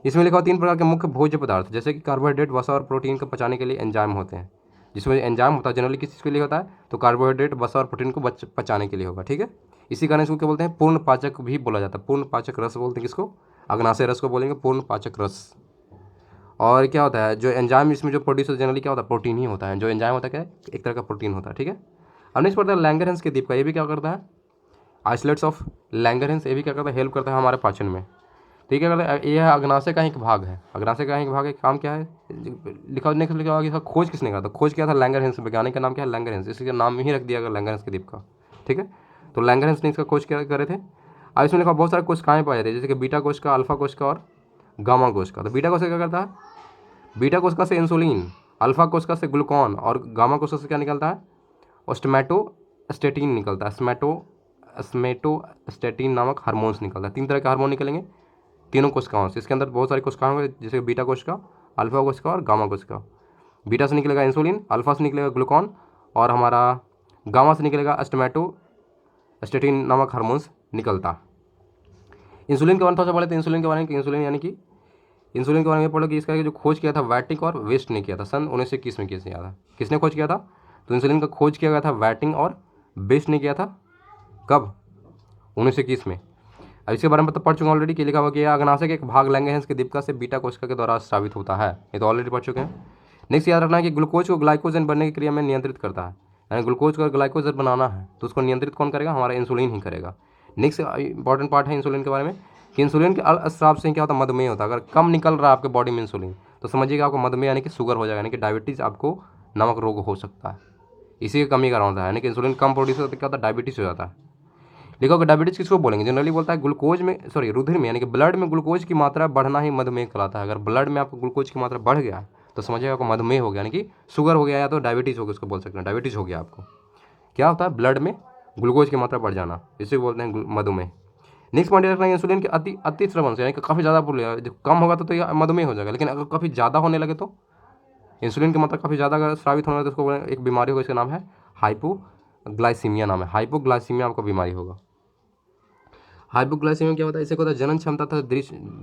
इसमें लिखा हुआ 3 प्रकार के मुख्य भोज्य पदार्थ, जैसे कि कार्बोहाइड्रेट, वसा और प्रोटीन को पचाने के लिए एंजाइम होते हैं। जिसमें एंजाइम होता है जनरली किस चीज़ के लिए होता है, तो कार्बोहाइड्रेट, वसा और प्रोटीन को पचाने के लिए होगा। ठीक है, इसी कारण इसको क्या बोलते हैं, पूर्ण पाचक भी बोला जाता है। पूर्ण पाचक रस बोलते हैं किसको, अग्नाशय रस को बोलेंगे पूर्ण पाचक रस। और क्या होता है, जो एंजाइम इसमें जो प्रोड्यूस जनरली क्या होता है, प्रोटीन ही होता है। जो एंजाइम होता है क्या है, एक तरह का प्रोटीन होता है। ठीक है, अब नेक्स्ट पढ़ते हैं लैंगरहंस के द्वीप का। ये भी क्या करता है, आइसोलेट्स ऑफ लैंगरहंस, ये भी क्या करता है, हेल्प करता है हमारे पाचन में। तो ये क्या करता है, ये अग्नाशय का ही एक भाग है। अग्नाशय का ही एक भाग है, काम क्या है लिखा, नेक्स्ट लिखा हुआ कि इसका खोज किसने करा था, खोज किया था लैंगरहंस। वैज्ञानिक का नाम क्या है, लैंगरहंस, इसका नाम ही रख दिया गया लैंगरहंस के द्वीप का। ठीक है, तो लैंगरहंस ने इसका खोज क्या करे थे। अब इसमें लिखा बहुत सारे कोशिकाएं पाए जाते हैं, जैसे कि बीटा कोशिका, अल्फा कोशिका और गामा कोशिका। तो बीटा कोशिका क्या करता है, बीटा कोशिका से इंसुलिन, अल्फा कोशिका से ग्लूकॉन और गामा कोशिका से क्या निकलता है, स्टेटोस्टेटिन निकलता है। स्मेटोस्टेटिन नामक हार्मोन्स निकलता है। 3 तरह के हार्मोन निकलेंगे तीनों कोशिकाओं से। इसके अंदर बहुत सारी कोशिकाएं होंगी, जैसे बीटा कोशिका, अल्फा कोशिका और गामा कोशिका। बीटा से निकलेगा इंसुलिन, अल्फा से निकलेगा ग्लूकॉन और हमारा गामा से निकलेगा स्टेटोस्टेटिन नामक हार्मोन्स निकलता। इंसुलिन के बारे में थोड़ा सा बोले तो इंसुलिन के बारे में, इंसुलिन यानी कि इंसुलिन के बारे में पढ़ो कि इसका जो खोज किया था वैटिंग और वेस्ट ने किया था, सन 1921 में किया था। किसने खोज किया था, तो इंसुलिन का खोज किया गया था वैटिंग और बेस्ट ने किया था। कब, 1921 में। अब इसके बारे में तो पढ़ चुका ऑलरेडी, कि लिखा हुआ कि अग्नाशय के एक भाग लैंगरहंस के द्वीप से बीटा कोशिका के द्वारा स्रावित होता है। ये तो ऑलरेडी पढ़ चुके हैं। नेक्स्ट याद रखना है कि ग्लूकोज को ग्लाइकोजन बनने की क्रिया में नियंत्रित करता है। यानी ग्लूकोज को ग्लाइकोजन बनाना है तो उसको नियंत्रित कौन करेगा, हमारा इंसुलिन ही करेगा। नेक्स्ट इंपॉर्टेंट पार्ट है इंसुलिन के बारे में, कि इंसुलिन के अल्पस्राव से क्या होता है, मधुमेह होता है। अगर कम निकल रहा है आपके बॉडी में इंसुलिन तो समझिएगा आपको मधुमेह यानी कि शुगर हो जाएगा, यानी कि डायबिटीज़, आपको नमक रोग हो सकता है। इसी की कमी का होता है, यानी कि इंसुलिन कम प्रोड्यूस होता है, क्या होता है, डायबिटीज़ हो जाता है। लिखो कि डायबिटीज़ किसको बोलेंगे, जनरली बोलता है ग्लूकोज में, रुधिर में यानी कि ब्लड में ग्लूकोज की मात्रा बढ़ना ही मधुमेह कहलाता है। अगर ब्लड में आपको ग्लूकोज की मात्रा बढ़ गया तो समझिएगा आपको मधुमेह हो गया, यानी कि शुगर हो गया, या तो डायबिटीज़ हो गया, उसको बोल सकते हैं डायबिटीज़ हो गया आपको। क्या होता है, ब्लड में ग्लूकोज की मात्रा बढ़ जाना, इसे बोलते हैं मधुमेह। नेक्स्ट पॉइंट रखना है इंसुलिन के अति स्रवण से, यानी कि काफ़ी ज़्यादा कम होगा तो ये मधुमेह हो जाएगा, लेकिन अगर काफ़ी ज़्यादा होने लगे तो इंसुलिन की मात्रा काफ़ी ज़्यादा अगर स्रावित होने लगे तो उसको एक बीमारी होगा, इसका नाम है हाइपोग्लाइसीमिया नाम है। हाइपोग्लाइसीमिया आपको बीमारी होगा। हाइपोग्लाइसीमिया क्या होता है, इससे होता है जनन क्षमता तथा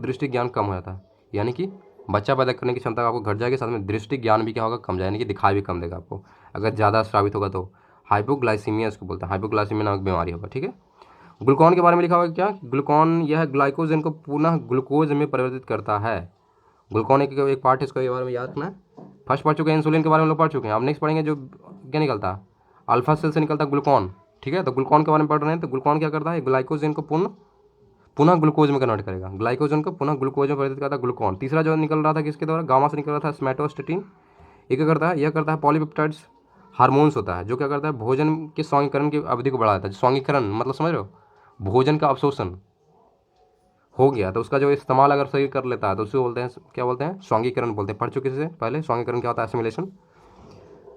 दृष्टि ज्ञान कम हो जाता है, यानी कि बच्चा पैदा करने की क्षमता आपको घट जाएगी, साथ में दृष्टि ज्ञान भी क्या होगा, कम जाए, यानी कि दिखाई भी कम देगा आपको अगर ज़्यादा स्रावित होगा तो। हाइपोग्लाइसीमिया इसको बोलते हैं, हाइपोग्लाइसीमिया नामक बीमारी होगा। ठीक है, ग्लूकॉन के बारे में लिखा हुआ है क्या, ग्लूकॉन यह ग्लाइकोजन को पुनः ग्लूकोज में परिवर्तित करता है। ग्लूकॉन एक पार्ट है, इसको के बारे में याद रखना है। फर्स्ट पढ़ चुके हैं, इंसुलिन के बारे में लोग पढ़ चुके हैं। अब नेक्स्ट पढ़ेंगे जो क्या निकलता है, अल्फा सेल से निकलता है ग्लूकॉन। ठीक है, तो ग्लूकॉन के बारे में पढ़ रहे हैं, तो ग्लूकॉन क्या करता है, ग्लाइकोजन को पुनः ग्लूकोज में कन्वर्ट करेगा, ग्लाइकोजन को पुनः ग्लूकोज में परिवर्तित करता है ग्लूकॉन। तीसरा जो निकल रहा था किसके द्वारा, गामा से निकल रहा था, स्मेटोस्टेटिन। ये क्या करता है, यह करता है पॉलीपेप्टाइड्स हार्मोन्स होता है, जो क्या करता है, भोजन के स्वांगीकरण की अवधि को बढ़ा देता है। स्वांगीकरण मतलब समझ रहे हो, भोजन का अवशोषण हो गया तो उसका जो इस्तेमाल अगर शरीर कर लेता है तो उसे बोलते हैं, क्या बोलते हैं, स्वांगीकरण बोलते हैं। पढ़ चुके से पहले स्वांगीकरण क्या होता है, एसिमिलेशन।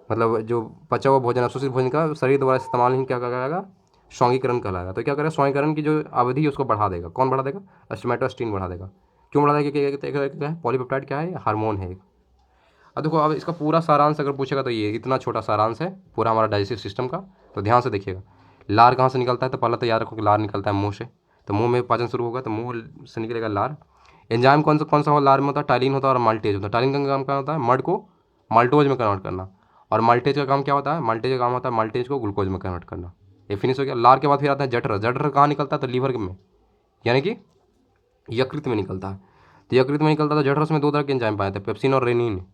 मतलब जो पचा हुआ भोजन, अवशोषित भोजन का शरीर द्वारा इस्तेमाल ही क्या कहलाएगा, स्वांगीकरण कहलाएगा। तो क्या करेगा, स्वांगीकरण की जो अवधि है उसको बढ़ा देगा। कौन बढ़ा देगा, स्टोमेटोस्टीन बढ़ा देगा। क्यों बढ़ा देगा, क्योंकि क्या है, पॉलीपेप्टाइड क्या है, हार्मोन है। अब देखो, अब इसका पूरा सारांश अगर पूछेगा तो ये इतना छोटा सारांश है पूरा हमारा डाइजेस्टिव सिस्टम का। तो ध्यान से देखिएगा, लार कहाँ से निकलता है, तो पहले तो याद रखो कि लार निकलता है मुंह से। तो मुंह में पाचन शुरू होगा तो मुंह से निकलेगा लार। एंजाइम कौन सा हो लार में होता है, टाइलिन होता है और माल्टेज होता है। टाइलिन का काम क्या होता है, मड को माल्टोज में कन्वर्ट करना। और माल्टेज का काम क्या होता है, माल्टेज का काम होता है माल्टेज को ग्लूकोज में कन्वर्ट करना। ये फिनिश हो गया। लार के बाद फिर आता है जठर। जठर कहाँ निकलता है, तो लीवर में, यानी कि यकृत में निकलता है। तो यकृत में निकलता है तो जठर में दो तरह के एंजाइम पाए थे, पेप्सिन और रेनिन,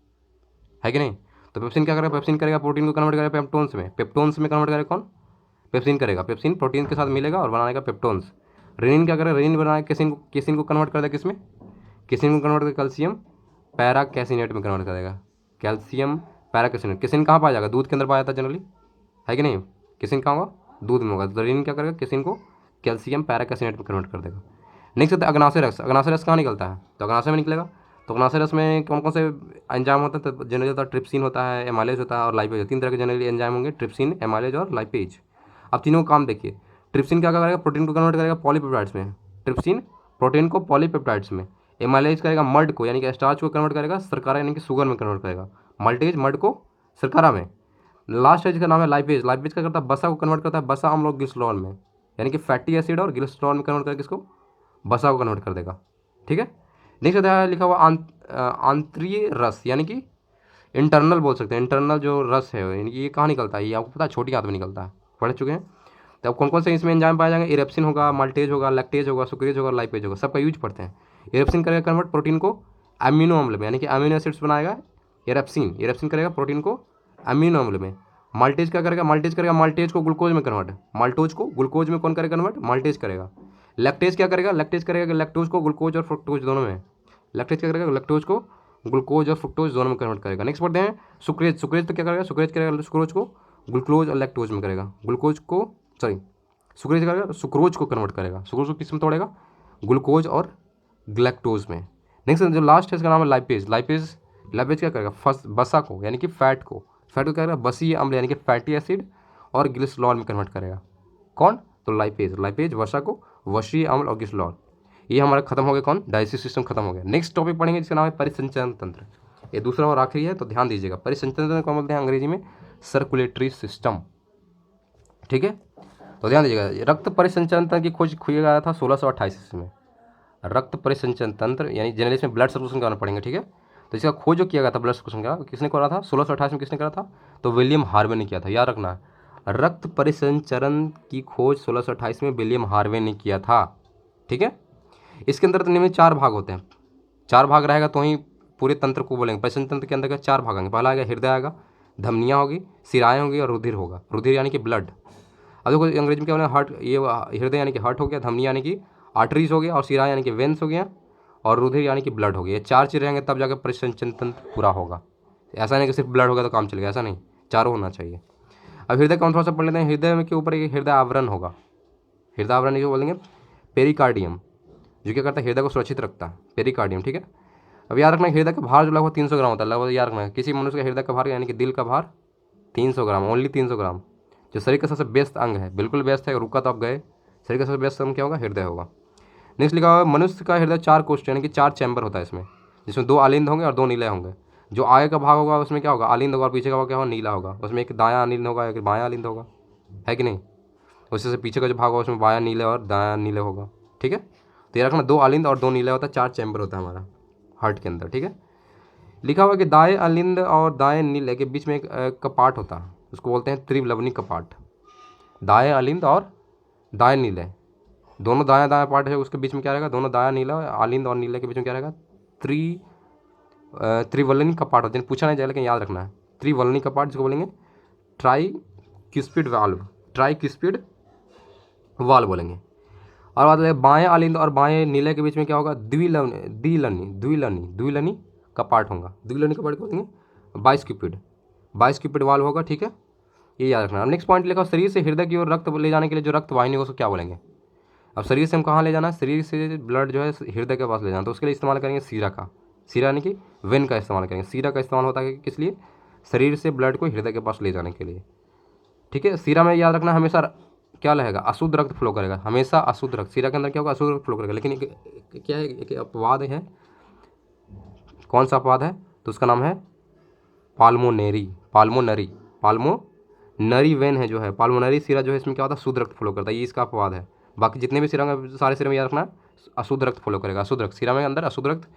है कि नहीं। तो पेप्सिन क्या करेगा, पेप्सिन करेगा प्रोटीन को कन्वर्ट करेगा पेप्टोन्स में। पेप्टोन्स में कन्वर्ट करेगा कौन, पेप्सिन करेगा। पेप्सिन प्रोटीन के साथ मिलेगा और बनाएगा पेप्टोन्स। रेनिन क्या करेगा, रेनिन बनाएगा केसिन को कन्वर्ट कर देगा किस में, केसिन को कन्वर्ट कर कैल्शियम पैरा कैसिनेट में कन्वर्ट कर देगा। Calcium para कैसिनेट। केसिन कहाँ पाया जाएगा, दूध के अंदर पाया जाता है जनरली, है कि नहीं। केसिन कहाँ होगा, दूध में होगा। तो रेनिन क्या करेगा, केसिन को कैल्शियम पैरा कैसिनेट में कन्वर्ट कर देगा। नेक्स्ट होता है अग्नाशय रस। अग्नाशय रस कहाँ निकलता है, तो अग्नाशय में निकलेगा। तो अग्नाशय रस में कौन कौन से एंजाइम होता है, तो जनरली होता है ट्रिप्सिन होता है, एमाइलेज होता है और लाइपेज। तीन तरह के जनरली एंजाइम होंगे, ट्रिप्सिन, एमाइलेज और लाइपेज। अब तीनों का काम देखिए। ट्रिप्सिन क्या करेगा, प्रोटीन को कन्वर्ट करेगा पॉलीपेप्टाइड्स में। ट्रिप्सिन प्रोटीन को पॉलीपेप्टाइड्स में। एमाइलेज करेगा मड को, यानी कि स्टार्च को कन्वर्ट करेगा शर्करा यानी कि शुगर में कन्वर्ट करेगा। मल्टेज मड को शर्करा में। लास्ट है जिसका नाम है लाइपेज। लाइपेज क्या करता है, बसा को कन्वर्ट करता है बसा अम्ल और ग्लिसरॉल में, यानी कि फैटी एसिड और ग्लिसरॉल में कन्वर्ट करके इसको बसा को कन्वर्ट कर देगा। ठीक है। नेक्स्ट होता है लिखा हुआ आंतरीय रस, यानी कि इंटरनल बोल सकते हैं। इंटरनल जो रस है यानी कि ये कहाँ निकलता है, ये आपको पता है छोटी आंत में निकलता है, पढ़ चुके हैं। तो अब कौन कौन से इसमें एंजाइम पाए जाएंगे, इरेप्सिन होगा, माल्टेज होगा, लैक्टेज होगा, सुक्रेज होगा, लाइपेज होगा। सबका यूज पढ़ते हैं। इरेप्सिन करेगा कन्वर्ट प्रोटीन को अमीनो अम्ल में, यानी कि अमीनो एसिड्स बनाएगा इरेप्सिन। इरेप्सिन करेगा प्रोटीन को अमीनो अम्ल में। माल्टेज क्या करेगा, माल्टेज करेगा माल्टेज को ग्लूकोज में कन्वर्ट। माल्टोज को ग्लूकोज में कौन करेगा कन्वर्ट, माल्टेज करेगा। लैक्टेज क्या करेगा, लैक्टेज करेगा लैक्टोज को ग्लूकोज और फ्रुक्टोज दोनों में। लैक्टेज क्या करेगा, लैक्टोज को ग्लूकोज और फ्रुक्टोज दोनों में कन्वर्ट करेगा। नेक्स्ट पढ़ते हैं सुक्रेज। सुक्रेज तो क्या करेगा, सुक्रेज करेगा सुक्रोज को ग्लूकोज और लैक्टोज में करेगा। ग्लूकोज को सॉरी सुक्रेज करेगा सुक्रोज को कन्वर्ट करेगा। सुक्रोज को किस में तोड़ेगा, ग्लूकोज और ग्लैक्टोज में। नेक्स्ट जो लास्ट है इसका नाम है लाइपेज। लाइपेज लाइपेज क्या करेगा, फर्स्ट बसा को यानी कि फैट को क्या करेगा, बसीय अम्ल यानी कि फैटी एसिड और ग्लिसरॉल में कन्वर्ट करेगा। कौन, तो लाइपेज। लाइपेज वसा को वशीय अम्ल और ग्लिसरॉल। ये हमारा खत्म हो गया, कौन, डाइजेस्टिव सिस्टम खत्म हो गया। नेक्स्ट टॉपिक पढ़ेंगे जिसका नाम है परिसंचरण तंत्र। ये दूसरा और आखिरी है, तो ध्यान दीजिएगा। परिसंचरण तंत्र को बोलते हैं अंग्रेजी में सर्कुलेटरी सिस्टम। ठीक है, तो ध्यान दीजिएगा। रक्त परिसंचरण तंत्र की खोज किया गया था 1628 ईस्वी में। रक्त परिसंचरण तंत्र यानी जनरली इसमें ब्लड सर्कुलेशन का पढ़ेंगे। ठीक है, तो इसका खोज जो किया गया था ब्लड सर्कुलेशन का, किसने करा था 1628 में, किसने करा था, तो विलियम हार्वे ने किया था। याद रखना, रक्त परिसंचरण की खोज 1628 में विलियम हार्वे ने किया था। ठीक है, इसके अंदर तो निम्न 4 भाग होते हैं। 4 भाग रहेगा तो ही पूरे तंत्र को बोलेंगे। परिसंचरण तंत्र के अंदर का 4 भाग आएंगे। पहला आएगा हृदय आएगा, धमनियाँ होगी, सिराएँ होंगी और रुधिर होगा। रुधिर यानी कि ब्लड। अब देखो अंग्रेजी में क्या बोले, हार्ट, ये हृदय यानी कि हार्ट हो गया, धमनियाँ यानी कि आर्टरीज हो गया और सिराएँ यानी कि वेन्स हो गया और रुधिर यानी कि ब्लड हो गया। ये 4 चीज़ रहेंगे तब जाकर परिसंचरण तंत्र पूरा होगा। ऐसा नहीं कि सिर्फ ब्लड होगा तो काम चलेगा, ऐसा नहीं, चारों होना चाहिए। अब हृदय का थोड़ा सा पढ़ लेते हैं। हृदय के ऊपर एक हृदय आवरण होगा। हृदय आवरण जो बोलेंगे पेरिकार्डियम, जो क्या करता है, हृदय को सुरक्षित रखता है, पेरिकार्डियम। ठीक है, अब याद रखना हृदय का भार जो लगभग 300 ग्राम होता है। लगभग याद रखना किसी मनुष्य का हृदय का भार यानी कि दिल का भार 300 ग्राम, ओनली 300 ग्राम। जो शरीर का सबसे व्यस्त अंग है, बिल्कुल व्यस्त है, रुका तो आप गए। शरीर का सबसे व्यस्त अंग क्या होगा, हृदय होगा। नेक्स्ट लिखा हुआ मनुष्य का हृदय 4 कोष्ठ यानी कि 4 चैम्बर होता है इसमें, जिसमें 2 आलिंद होंगे और 2 निलय होंगे। जो आगे का भाग होगा उसमें क्या होगा, आलिंद होगा और पीछे का भाग क्या होगा, नीला होगा। उसमें एक दायां आलिंद होगा, एक बायां आलिंद होगा, है कि नहीं। उससे से पीछे का जो भाग होगा उसमें बायां नीले और दायां नीले होगा। ठीक है, तो ये रखना 2 आलिंद और 2 नीले होता है, 4 चैम्बर होता है हमारा हार्ट के अंदर। ठीक है, लिखा हुआ कि दाएं आलिंद और दाएं नीले के बीच में एक कपाट होता है, उसको बोलते हैं त्रिलवनी कपाट। दाएं आलिंद और दाएं नीले दोनों दायां दायां पार्ट है, उसके बीच में क्या रहेगा, दोनों दायां नीला आलिंद और नीले के बीच में क्या रहेगा, त्रिवलनी कपाट होता है। पूछा नहीं जाए लेकिन याद रखना है, त्रिवलनी कपाट जिसको बोलेंगे ट्राइक्यूस्पिड वाल्व, ट्राइक्यूस्पिड वाल्व बोलेंगे। और बात है बाएं आलिंद और बाएं नीले के बीच में क्या होगा, द्विलनी कपाट होगा। द्विलनी कपाट बोलेंगे बाइस्क्यूपिड वाल्व होगा। ठीक है, ये याद रखना। नेक्स्ट पॉइंट लिखा, शरीर से हृदय की ओर रक्त ले जाने के लिए जो रक्त वाहिनी हो उसको क्या बोलेंगे। अब शरीर से हम कहाँ ले जाना है, शरीर से ब्लड जो है हृदय के पास ले जाना, तो उसके लिए इस्तेमाल करेंगे सीरा का। सीरा यानी कि वेन का इस्तेमाल करेंगे। सीरा का इस्तेमाल होता है किस लिए, शरीर से ब्लड को हृदय के पास ले जाने के लिए, ठीक है। सीरा में याद रखना हमेशा क्या रहेगा, अशुद्ध रक्त फ्लो करेगा, हमेशा अशुद्ध रक्त, सीरा के अंदर क्या होगा, अशुद्ध रक्त फ्लो करेगा। लेकिन क्या है, एक अपवाद है, कौन सा अपवाद है, तो उसका नाम है पाल्मोनरी, पाल्मोनरी वेन है जो है, पाल्मोनरी सीरा जो है, इसमें क्या होता है, शुद्ध रक्त फ्लो करता है, ये इसका अपवाद है। बाकी जितने भी सीरा में, सारे सीरा में याद रखना अशुद्ध रक्त फ्लो करेगा, अशुद्ध रक्त, सीरा में अंदर अशुद्ध रक्त,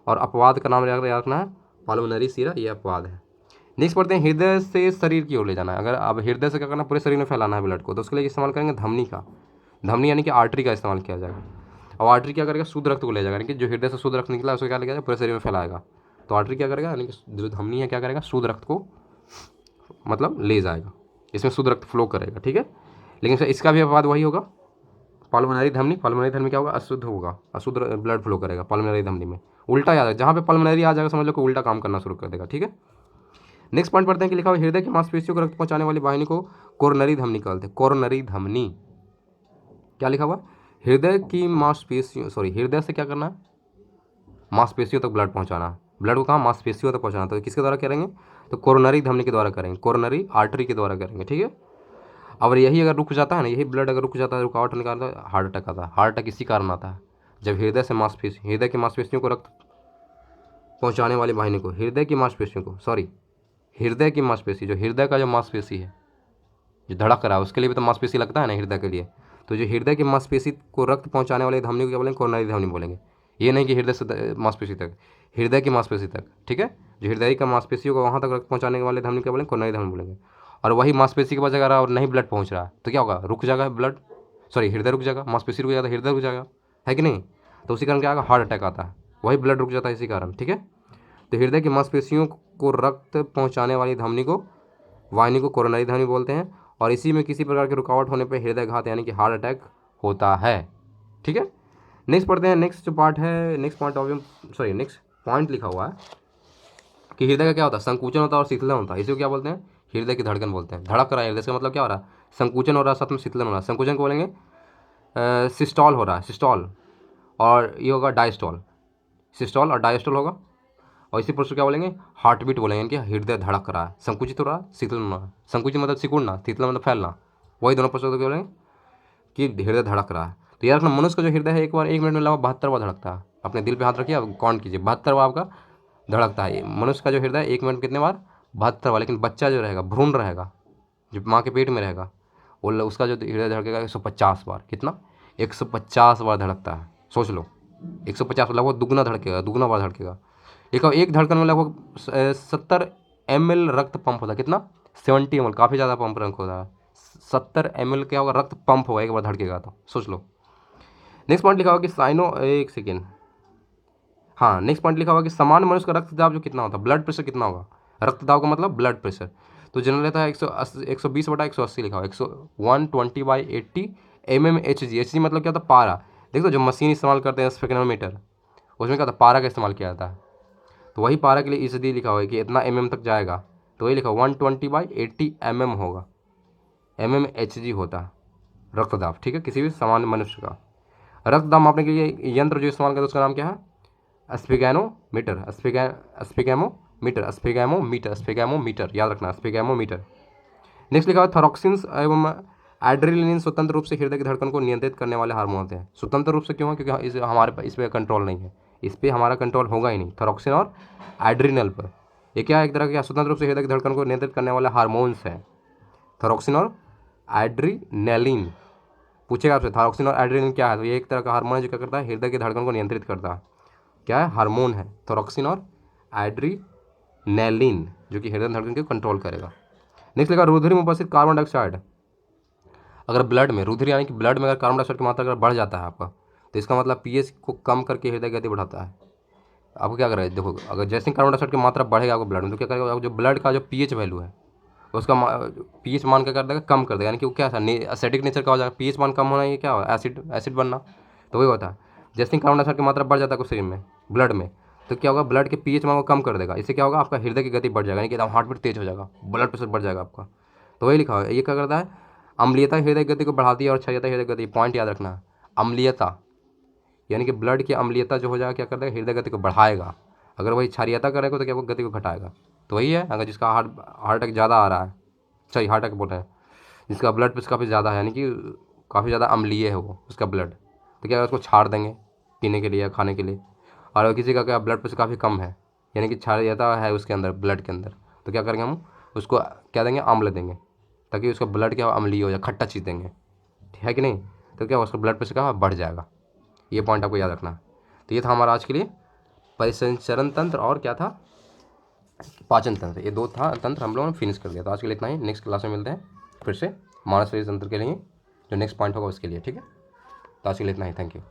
और अपवाद का नाम याद रखना है पाल्मोनरी सीरा, ये अपवाद है। नेक्स्ट पढ़ते हैं, हृदय से शरीर की ओर ले जाना है। अगर अब हृदय से क्या करना है, पूरे शरीर में फैलाना है ब्लड को, तो उसके लिए इस्तेमाल करेंगे धमनी का, धमनी यानी कि आर्टरी का इस्तेमाल किया जाएगा। और आर्टरी क्या करेगा, शुद्ध रक्त को ले जाएगा, यानी कि जो हृदय से शुद्ध रक्त निकला उसको क्या ले जाएगा, पूरे शरीर में फैलाएगा। तो आर्टरी क्या करेगा, यानी कि जो धमनी है क्या करेगा, शुद्ध रक्त को मतलब ले जाएगा, इसमें शुद्ध रक्त फ्लो करेगा, ठीक है। लेकिन इसका भी अपवाद वही होगा, पाल्मोनरी धमनी, पाल्मोनरी धमनी क्या होगा, अशुद्ध होगा, अशुद्ध ब्लड फ्लो करेगा पाल्मोनरी धमनी में। उल्टा याद है, जहाँ पे पाल्मोनरी आ जाएगा समझ लो कि उल्टा काम करना शुरू कर देगा, ठीक है। नेक्स्ट पॉइंट पढ़ते हैं कि लिखा हुआ, हृदय की मांसपेशियों को रक्त पहुंचाने वाली वाहिनी को कोरोनरी धमनी कहते हैं। कोरोनरी धमनी, क्या लिखा हुआ, हृदय की मांसपेशियों, हृदय से क्या करना है, मांसपेशियों तक ब्लड पहुंचाना, ब्लड को कहाँ, मांसपेशियों तक पहुंचाना। तो किसके द्वारा करेंगे, तो कोरोनरी धमनी के द्वारा करेंगे, कोरोनरी आर्टरी के द्वारा करेंगे, ठीक है। और यही अगर रुक जाता है ना, यही ब्लड अगर रुक जाता है, रुकावट निकालता है, हार्ट अटैक आता है। हार्ट अटैक इसी कारण आता है, जब हृदय से मांसपेशी, हृदय की मांसपेशियों को रक्त पहुंचाने वाली वाहिनी को, हृदय की मांसपेशियों को, हृदय की मांसपेशी, जो हृदय का जो मांसपेशी है जो धड़क रहा है, उसके लिए भी तो मांसपेशी लगता है ना हृदय के लिए। तो जो हृदय की मांसपेशी को रक्त पहुंचाने वाली धमनी को क्या बोलेंगे, कोरोनरी धमनी बोलेंगे। ये नहीं कि हृदय से मांसपेशी तक, हृदय की मांसपेशी तक, ठीक है। जो हृदय का मांसपेशियों को वहाँ तक रक्त पहुँचाने वाले धमनी क्या बोलेंगे, कोरोनरी धमनी बोलेंगे। और वही मांसपेशी के पास अगर और नहीं ब्लड पहुँच रहा है तो क्या होगा, रुक जाएगा ब्लड, हृदय रुक जाएगा, मांसपेशी रुक जाएगा, हृदय रुक जाएगा, है कि नहीं। तो उसी कारण क्या होगा, हार्ट अटैक आता है, वही ब्लड रुक जाता है इसी कारण, ठीक है। तो हृदय की मांसपेशियों को रक्त पहुंचाने वाली धमनी को, वाहिनी को कोरोनरी धमनी बोलते हैं। और इसी में किसी प्रकार की रुकावट होने पर हृदयघात यानी कि हार्ट अटैक होता है, ठीक है। नेक्स्ट पढ़ते हैं, नेक्स्ट जो पार्ट है, नेक्स्ट पॉइंट लिखा हुआ है कि हृदय का क्या होता है, संकुचन होता है और शीतलन होता है। इसी को क्या बोलते हैं, हृदय की धड़कन बोलते हैं। धड़क रहा है हृदय से मतलब क्या हो रहा है, संकुचन हो रहा है, साथ में शीतलन हो रहा है। संकुचन को बोलेंगे सिस्टॉल हो रहा है, सिस्टॉल, और ये होगा डायस्टॉल, सिस्टॉल और डायस्टॉल होगा। और इसी प्रोसेस क्या बोलेंगे, हार्ट बीट बोलेंगे, कि हृदय धड़क रहा है, संकुचित हो रहा है, शीतलन हो रहा है। संकुचित मतलब सिकुड़ना, शीतलन मतलब फैलना, वही दोनों प्रोसेस क्या बोलेंगे कि हृदय धड़क रहा है। तो यार रखना, मनुष्य का जो हृदय है एक मिनट में लगभग 72 बार धड़कता है। अपने दिल पे हाथ रखिए, अब काउंट कीजिए, 72 बार आपका धड़कता है। मनुष्य का जो हृदय 1 मिनट में कितने बार, 72 बार। लेकिन बच्चा जो रहेगा, भ्रूण रहेगा, जो माँ के पेट में रहेगा, वो उसका जो हृदय धड़केगा 150 बार। कितना, 150 बार धड़कता है, सोच लो, 150 लगभग दुगना धड़केगा, दुगना बार धड़केगा। एक धड़कन में लगभग 70 ml रक्त पंप होता है। कितना, 70 ml, काफ़ी ज़्यादा पंप रक्त होता है। 70 ml क्या होगा, रक्त पंप होगा एक बार धड़केगा, तो सोच लो। नेक्स्ट पॉइंट लिखा हुआ कि एक सेकेंड, हाँ, नेक्स्ट पॉइंट लिखा हुआ कि समान मनुष्य का रक्तदाब जो कितना होता है, ब्लड प्रेशर कितना होगा। रक्तदाब का मतलब ब्लड प्रेशर, तो जनरल रहता है 120/180 लिखा हुआ, 120/80 mmHg। एच जी मतलब क्या होता है, पारा। देखो जो मशीन इस्तेमाल करते हैं स्फेग्नोमीटर, उसमें क्या होता है, पारा का इस्तेमाल किया जाता है। तो वही पारा के लिए इसलिए लिखा हुआ है कि इतना mm तक जाएगा, तो वही लिखा 120/80 mm होगा, mmHg होता है रक्तदाब, ठीक है, किसी भी सामान्य मनुष्य का। रक्तदाब मापने के लिए यंत्र जो इस्तेमाल करते हैं उसका नाम क्या है, स्फेगैनोमीटर, स्फेगैमोमीटर, याद रखना, स्फेगैमोमीटर। नेक्स्ट लिखा हुआ थॉरक्सिन्स एवं एड्रेनलिन स्वतंत्र रूप से हृदय की धड़कन को नियंत्रित करने वाले हार्मोन होते हैं। स्वतंत्र रूप से क्यों है, क्योंकि हमारे इस पर कंट्रोल नहीं है, इस पर हमारा कंट्रोल होगा ही नहीं, थॉरक्सिन और एड्रिनल पर। ये क्या है, एक तरह का स्वतंत्र रूप से हृदय की धड़कन को नियंत्रित करने वाले हार्मोन्स हैं, थॉरक्सिन और एड्रिनलिन। पूछेगा आपसे थायरोक्सिन और एड्रेनलिन क्या है, तो ये एक तरह का हार्मोन है जो क्या करता है, हृदय की धड़कन को नियंत्रित करता है। क्या है, हार्मोन है थायरोक्सिन और एड्रीनलिन, जो कि हृदय धड़कन को कंट्रोल करेगा। नेक्स्ट लिखा, रुधिर में उपस्थित कार्बन डाइऑक्साइड, अगर ब्लड में, रुधिर यानी कि ब्लड में अगर कार्बन डाइऑक्साइड की मात्रा अगर बढ़ जाता है आपका, तो इसका मतलब पीएच को कम करके हृदय गति बढ़ाता है। आपको क्या करेगा, देखो अगर जैसे कार्बन डाइऑक्साइड की मात्रा बढ़ेगा आपको ब्लड में, तो क्या करेगा, जो ब्लड का जो पीएच वैल्यू है उसका पीएच मान क्या कर देगा, कम कर देगा। यानी कि वो क्या था, एसिडिक नेचर का हो जाएगा, पीएच मान कम होना, ये क्या हो, एसिड बनना। तो वही होता है, जैसे कार्बन डाइऑक्साइड की मात्रा बढ़ जाता है कुछ शरीर में, ब्लड में, तो क्या होगा, ब्लड के पीएच मान को कम कर देगा। इससे क्या होगा, आपका हृदय की गति बढ़ जाएगा, यानी कि एकदम हार्ट बीट तेज हो जाएगा, ब्लड प्रेशर बढ़ जाएगा आपका। तो वही लिखा है, ये क्या करता है, अम्लीयता हृदय गति को बढ़ाती है और क्षयता हृदय गति। पॉइंट याद रखना, अम्लीयता यानी कि ब्लड की अम्लीयता जो हो जाएगा क्या कर देगा, हृदय गति को बढ़ाएगा। अगर वही क्षारीयता करेगा तो क्या वो गति को घटाएगा। तो वही है, अगर जिसका हार्ट अटैक ज़्यादा आ रहा है, सही हार्ट अटैक बोल रहे हैं, जिसका ब्लड प्रेशर काफ़ी ज़्यादा है, यानी कि काफ़ी ज़्यादा अम्लीय है वो उसका ब्लड, तो क्या उसको छाड़ देंगे पीने के लिए या खाने के लिए। और अगर किसी का क्या ब्लड प्रेशर काफ़ी कम है, यानी कि क्षारीयता है उसके अंदर ब्लड के अंदर, तो क्या करेंगे हम उसको क्या देंगे, आम्ल देंगे, ताकि उसका ब्लड क्या अम्लीय हो जाए, खट्टा चीज़ देंगे, है कि नहीं। तो क्या उसका ब्लड प्रेशर क्या बढ़ जाएगा। ये पॉइंट आपको याद रखना है। तो ये था हमारा आज के लिए परिसंचरण तंत्र और क्या था, पाचन तंत्र। ये दो था तंत्र हम लोगों ने फिनिश कर दिया। तो आज के लिए इतना ही, नेक्स्ट क्लास में मिलते हैं फिर से मानव शरीर तंत्र के लिए, जो नेक्स्ट पॉइंट होगा उसके लिए, ठीक है। तो आज के लिए इतना ही, थैंक यू।